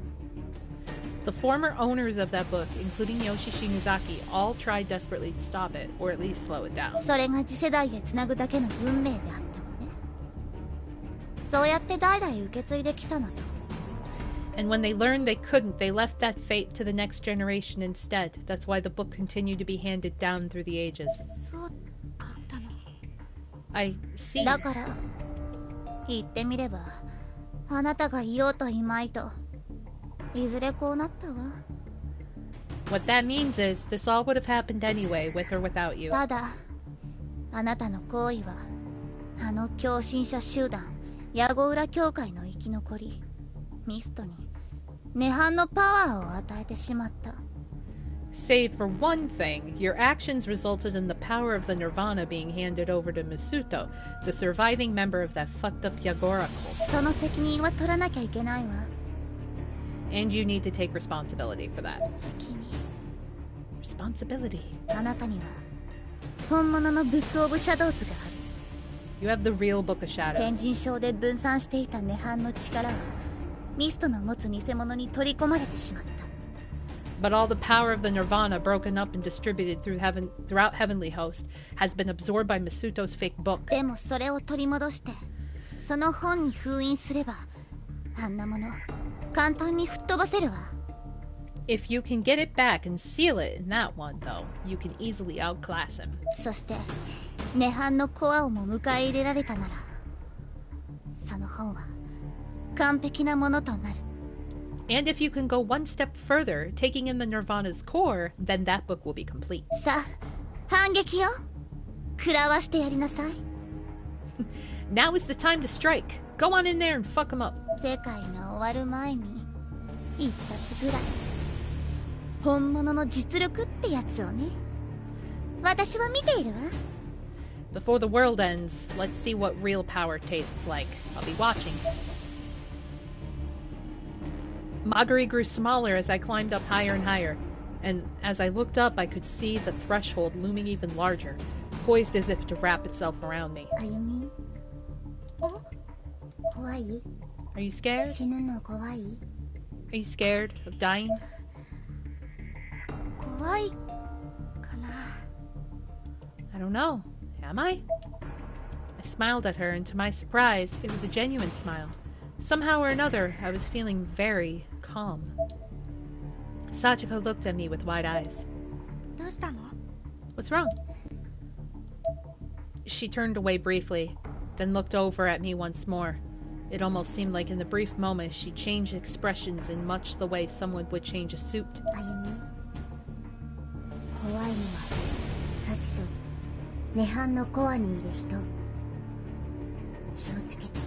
The former owners of that book, including Yoshi Shinozaki, all tried desperately to stop it, or at least slow it down. それが次世代へつなぐだけの運命であったのね。そうやって代々受け継いできたのよ。 And when they learned they couldn't, they left that fate to the next generation instead. That's why the book continued to be handed down through the ages. そうだったの。 I see. だから言ってみればあなたがいようといまいといずれこうなったわ。 What that means is, this all would have happened anyway, with or without you. ただあなたの行為はあの狂信者集団ヤゴウラ教会の生き残りミストに涅槃のパワーを与えてしまった。Save for one thing, your actions resulted in the power of the Nirvana being handed over to Masuto, the surviving member of that fucked up Yagora cult. その責任は取らなきゃいけないわ。 And you need to take responsibility for that. 責任。 Responsibility. あなたには本物のブックオブシャドウズがある。 You have the real Book of 天 Shadows. 神症で分散していた涅槃の力はミストの持つ偽物に取り込まれてしまった。 But all the power of the Nirvana, broken up and distributed throughout Heavenly Host, has been absorbed by Masuto's fake book. でもそれを取り戻してその本に封印すればあんなもの簡単に吹っ飛ばせるわ。 If you can get it back and seal it in that one, though, you can easily outclass him. そして涅槃のコアをも迎え入れられたならその本は完璧なものとなる。 And if you can go one step further, taking in the Nirvana's core, then that book will be complete. さあ反撃よ。食らわしてやりなさい。 Now is the time to strike. Go on in there and fuck him up. 世界が終わる前に一発ぐらい本物の実力ってやつをね。私は見ているわ。 Before the world ends, let's see what real power tastes like. I'll be watching. Maguri grew smaller as I climbed up higher and higher, and as I looked up, I could see the threshold looming even larger, poised as if to wrap itself around me. あゆみ。怖い？ Are you scared? 死ぬの怖い？ Are you scared of dying? 怖いかな。 I don't know. Am I? I smiled at her, and to my surprise, it was a genuine smile. Somehow or another, I was feeling very calm. Sachiko looked at me with wide eyes. どうしたの？ What's wrong? She turned away briefly, then looked over at me once more. It almost seemed like in the brief moment she changed expressions in much the way someone would change a suit. あゆみ。怖いのは幸と涅槃のコアにいる人。気をつけて。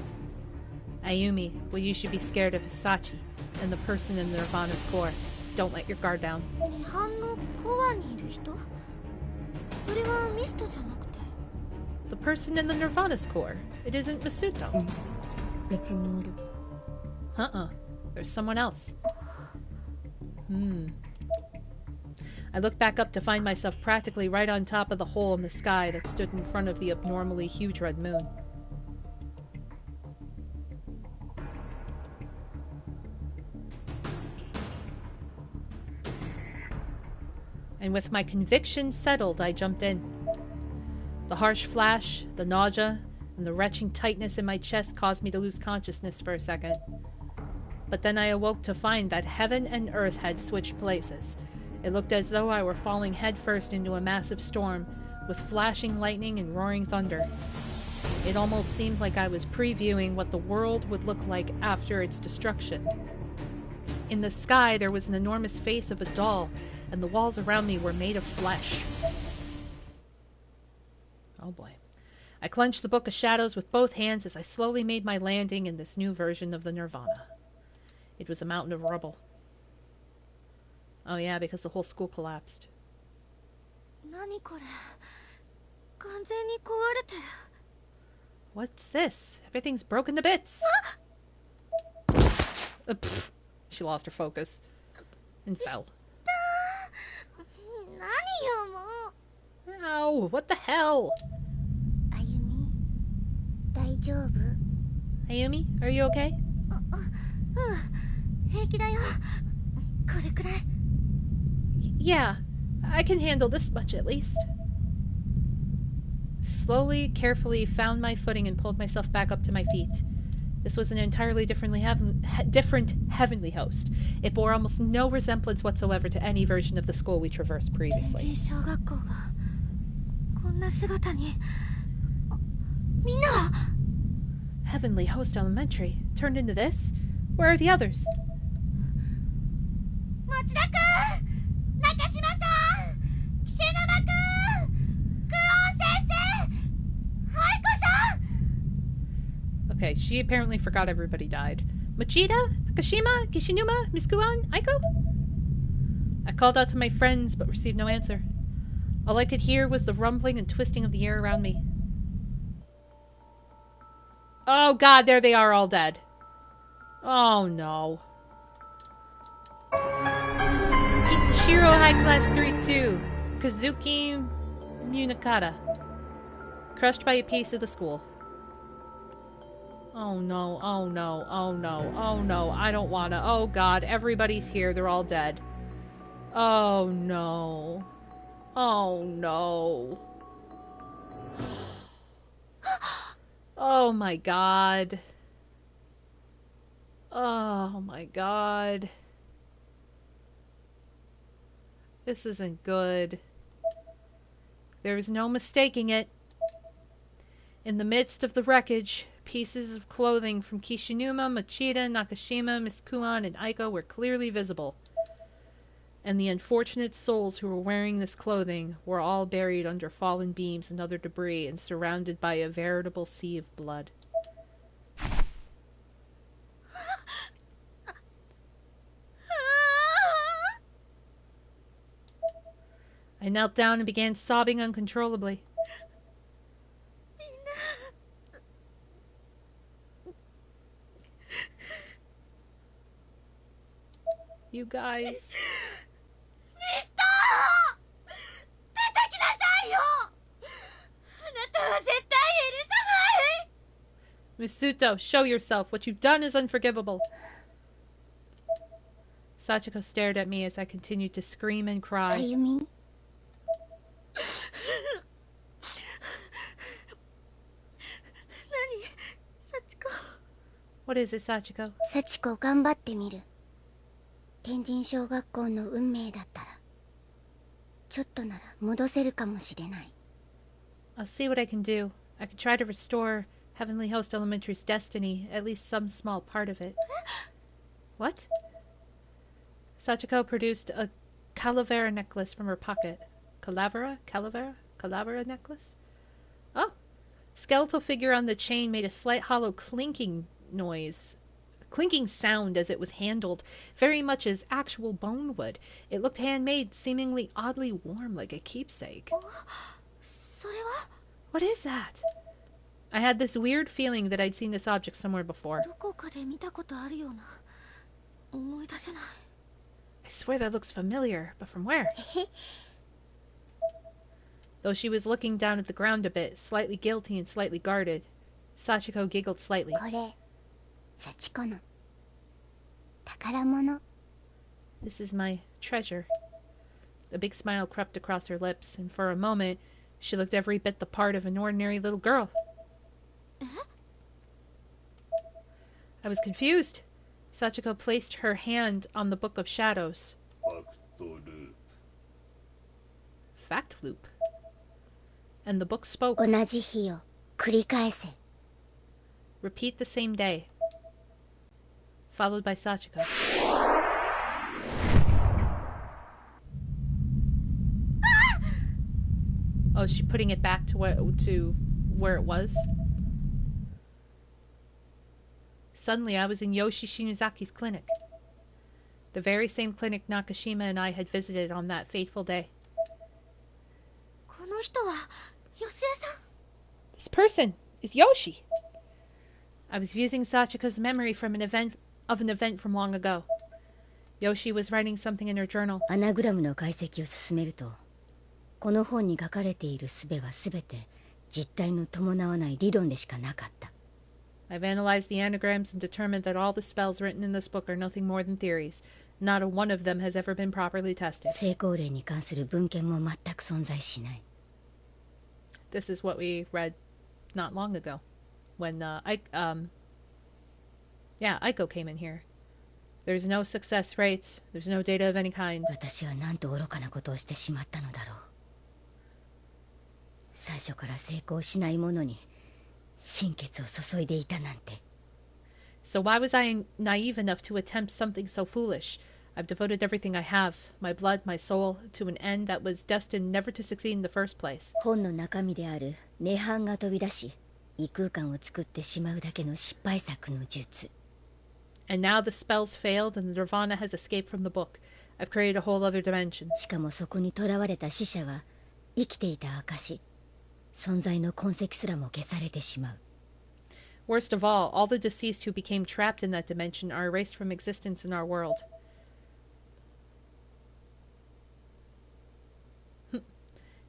Ayumi, well, you should be scared of Hisachi and the person in Nirvana's core. Don't let your guard down. 涅槃のコアにいる人？それはミストじゃなくて。 The person in the Nirvana's core. It isn't Masuto. 別にいる。 There's someone else. I looked back up to find myself practically right on top of the hole in the sky that stood in front of the abnormally huge red moon. And with my conviction settled, I jumped in. The harsh flash, the nausea, and the retching tightness in my chest caused me to lose consciousness for a second. But then I awoke to find that heaven and earth had switched places. It looked as though I were falling headfirst into a massive storm, with flashing lightning and roaring thunder. It almost seemed like I was previewing what the world would look like after its destruction. In the sky, there was an enormous face of a doll, and the walls around me were made of flesh. Oh boy. I clenched the Book of Shadows with both hands as I slowly made my landing in this new version of the Nirvana. It was a mountain of rubble. Oh yeah, because the whole school collapsed. 何これ？完全に壊れてる。 What's this? Everything's broken to bits. She lost her focus and fell. 何よもう。 Ow, what the hell? あゆみ、大丈夫？ Ayumi, are you okay? 平気だよ。これくらい。 Yeah, I can handle this much at least. Slowly, carefully found my footing and pulled myself back up to my feet. This was an entirely different heavenly host. It bore almost no resemblance whatsoever to any version of the school we traversed 天 previously. 神小学校がこんな姿に。みんなは Heavenly Host Elementary turned into this? Where are the others? 持田くん、中島さん、岸沼くん、クオン先生、愛子さん。 Okay, she apparently forgot everybody died. Machida? Kashima? Kishinuma? Miss Kuan? Aiko? I called out to my friends, but received no answer. All I could hear was the rumbling and twisting of the air around me. Oh god, there they are, all dead. Oh no. Kitsushiro High Class 3-2. Kazuki Munakata. Crushed by a piece of the school. Oh no, oh no, oh no, oh no, I don't wanna. Oh god, everybody's here, they're all dead. Oh no. Oh no. Oh my god. Oh my god. This isn't good. There's no mistaking it. In the midst of the wreckage, pieces of clothing from Kishinuma, Machida, Nakashima, Miskuan, and Aiko were clearly visible. And the unfortunate souls who were wearing this clothing were all buried under fallen beams and other debris and surrounded by a veritable sea of blood. I knelt down and began sobbing uncontrollably. You guys. Misuto, show yourself. What you've done is unforgivable. Sachiko stared at me as I continued to scream and cry. Ayumi? What is it, Sachiko? 幸子、頑張ってみる。天神小学校の運命だったら、ちょっとなら戻せるかもしれない。I'll see what I can do. I can try to restore Heavenly Host Elementary's destiny, at least some small part of it. What? Sachiko produced a calavera necklace from her pocket. Calavera? Calavera necklace? Oh! Skeletal figure on the chain made a slight hollow clinking sound as it was handled, very much as actual bone would. It looked handmade, seemingly oddly warm, like a keepsake. What is that? I had this weird feeling that I'd seen this object somewhere before. I swear that looks familiar, but from where? Though she was looking down at the ground a bit, slightly guilty and slightly guarded, Sachiko giggled slightly. これ、幸子の宝物。 This is my treasure. A big smile crept across her lips, and for a moment, she looked every bit the part of an ordinary little girl. I was confused. Sachiko placed her hand on the Book of Shadows. Fact loop. And the book spoke. 同じ日を繰り返せ。 Repeat the same day. Followed by Sachiko. Oh, is she putting it back to where it was? Suddenly, I was in Yoshi Shinizaki's clinic. The very same clinic Nakashima and I had visited on that fateful day. この人はヨシエさん。 This person is Yoshi. I was using Sachiko's memory from an event from long ago. Yoshi was writing something in her journal. アナグラムの解析を進めると、この本に書かれている術はすべて実体の伴わない理論でしかなかった。 I've analyzed the anagrams and determined that all the spells written in this book are nothing more than theories. Not a one of them has ever been properly tested. 成功例に関する文献も全く存在しない。 This is what we read not long ago, when Aiko came in here. There's no success rates. There's no data of any kind. 私はなんと愚かなことをしてしまったのだろう。最初から成功しないものに心血を注いでいたなんて。 So why was I naive enough to attempt something so foolish? I've devoted everything I have, my blood, my soul, to an end that was destined never to succeed in the first place. 本の中身である涅槃が飛び出し、異空間を作ってしまうだけの失敗作の術。 And now the spells failed and the Nirvana has escaped from the book. I've created a whole other dimension. しかもそこに囚われた死者は生きていた証、存在の痕跡すらも消されてしまう。 Worst of all the deceased who became trapped in that dimension are erased from existence in our world.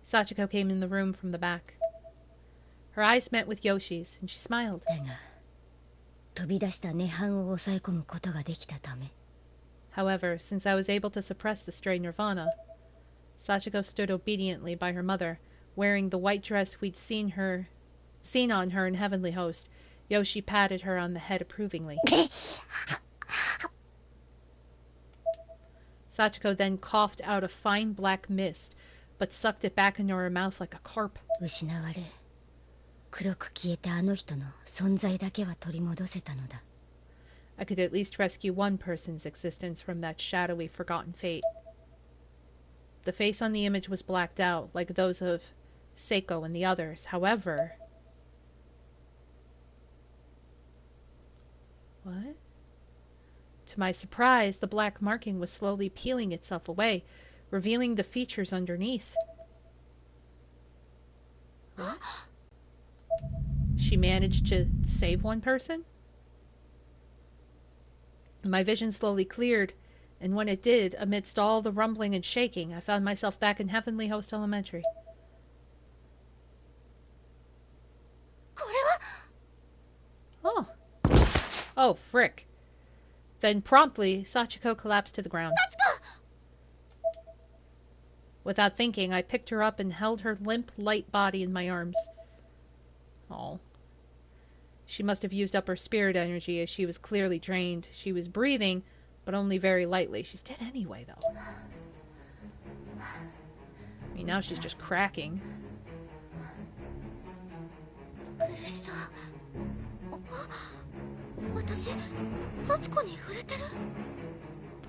Sachiko came in the room from the back. Her eyes met with Yoshi's, and she smiled. だが、飛び出した涅槃を抑え込むことができたため。 However, since I was able to suppress the stray nirvana, Sachiko stood obediently by her mother, wearing the white dress we'd seen on her in Heavenly Host. Yoshi patted her on the head approvingly. Sachiko then coughed out a fine black mist, but sucked it back into her mouth like a carp. 失われ、黒く消えたあの人の存在だけは取り戻せたのだ。 I could at least rescue one person's existence from that shadowy, forgotten fate. The face on the image was blacked out, like those of Seiko and the others. However... What? To my surprise, the black marking was slowly peeling itself away, revealing the features underneath. What? She managed to save one person? My vision slowly cleared, and when it did, amidst all the rumbling and shaking, I found myself back in Heavenly Host Elementary. Oh. Oh, frick. Then promptly, Sachiko collapsed to the ground. Without thinking, I picked her up and held her limp, light body in my arms. Oh. She must have used up her spirit energy, as she was clearly drained. She was breathing, but only very lightly. She's dead anyway, though. I mean, now she's just cracking.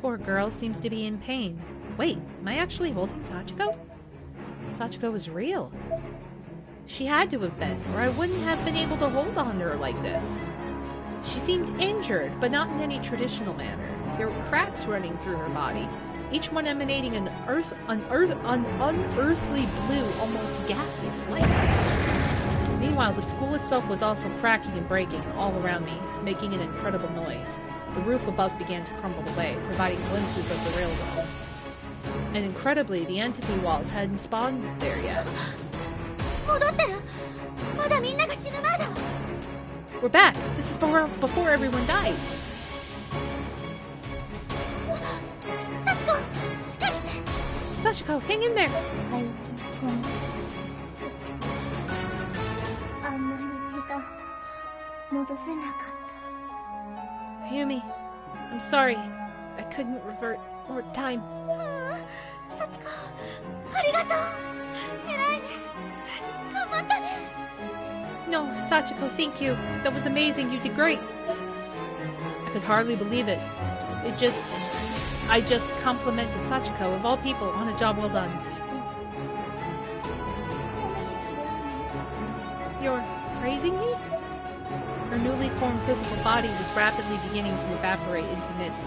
Poor girl seems to be in pain. Wait, am I actually holding Sachiko? Sachiko was real. She had to have been, or I wouldn't have been able to hold on to her like this. She seemed injured, but not in any traditional manner. There were cracks running through her body, each one emanating an unearthly blue, almost gaseous light. Meanwhile, the school itself was also cracking and breaking all around me, making an incredible noise. The roof above began to crumble away, providing glimpses of the real world. And incredibly, the entity walls hadn't spawned there yet. We're back! This is before everyone died! Sachiko, hang in there! Ayumi, I'm sorry. I couldn't revert more time. No, Sachiko, thank you. That was amazing. You did great. I could hardly believe it. I just complimented Sachiko, of all people, on a job well done. You're praising me? Her newly formed physical body was rapidly beginning to evaporate into mist.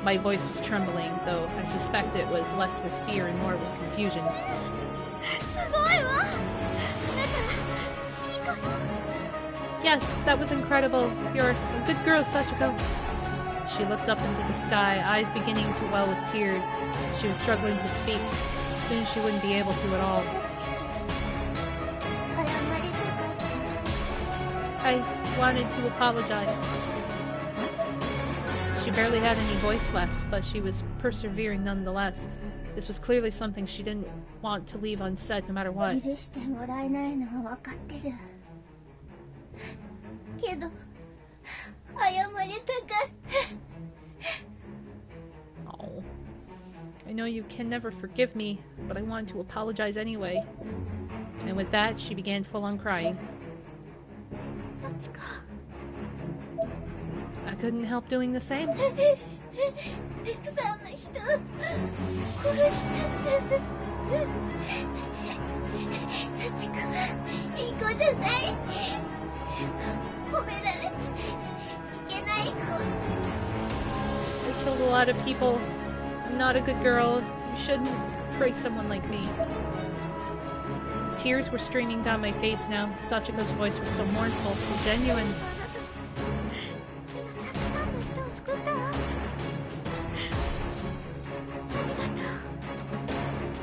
My voice was trembling, though I suspect it was less with fear and more with confusion. Yes, that was incredible. You're a good girl, Sachiko. She looked up into the sky, eyes beginning to well with tears. She was struggling to speak. Soon she wouldn't be able to at all. I wanted to apologize. She barely had any voice left, but she was persevering nonetheless. This was clearly something she didn't want to leave unsaid no matter what. Oh. I know you can never forgive me, but I wanted to apologize anyway. And with that, she began full-on crying. I couldn't help doing the same. I killed a lot of people. I'm not a good girl. You shouldn't praise someone like me. The tears were streaming down my face now. Sachiko's voice was so mournful, so genuine.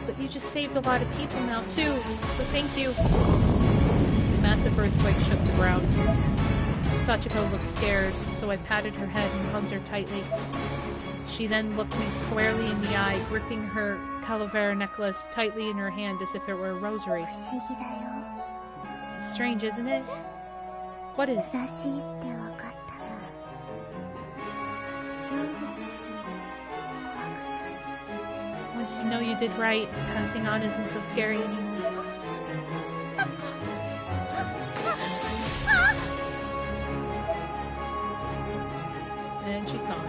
But you just saved a lot of people now, too, so thank you. A massive earthquake shook the ground. Sachiko looked scared, so I patted her head and hugged her tightly. She then looked me squarely in the eye, gripping her calavera necklace tightly in her hand as if it were a rosary. It's strange, isn't it? What is? Once you know you did right, passing on isn't so scary anymore. And she's gone.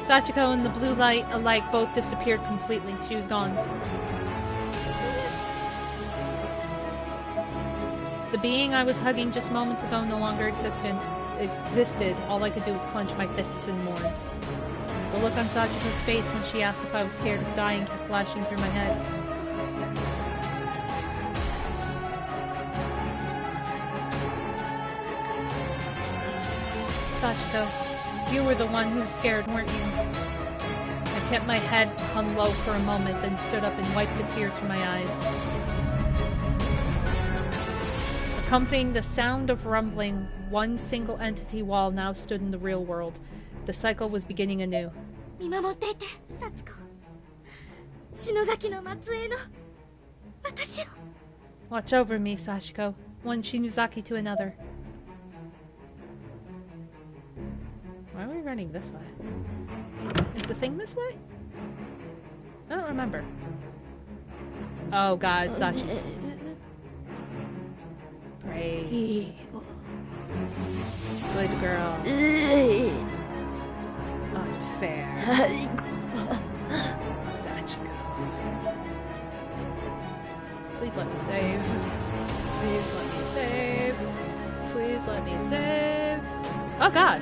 Sachiko and the blue light alike both disappeared completely. She was gone. The being I was hugging just moments ago no longer existed. All I could do was clench my fists and mourn. The look on Sachiko's face when she asked if I was scared of dying kept flashing through my head. Sachiko, you were the one who was scared, weren't you? I kept my head hung low for a moment, then stood up and wiped the tears from my eyes. Accompanying the sound of rumbling, one single entity wall now stood in the real world. The cycle was beginning anew. Watch over me, Sachiko. One Shinozaki to another. Why are we running this way? Is the thing this way? I don't remember. Oh god, Sachiko. Praise. Good girl. Unfair. Sachiko. Please let me save. Please let me save. Please let me save. Oh god.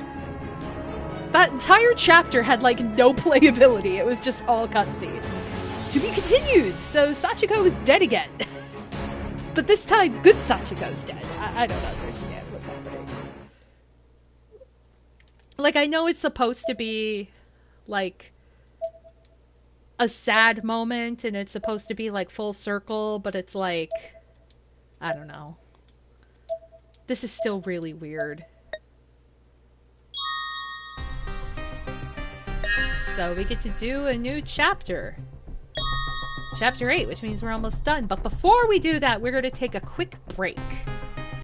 That entire chapter had like no playability. It was just all cutscene. To be continued. So Sachiko is dead again. But this time, good Sachiko's dead. I don't understand what's happening. Like, I know it's supposed to be, like, a sad moment, and it's supposed to be, like, full circle, but it's like, I don't know. This is still really weird. So, we get to do a new chapter. Chapter 8, which means we're almost done. But before we do that, we're going to take a quick break.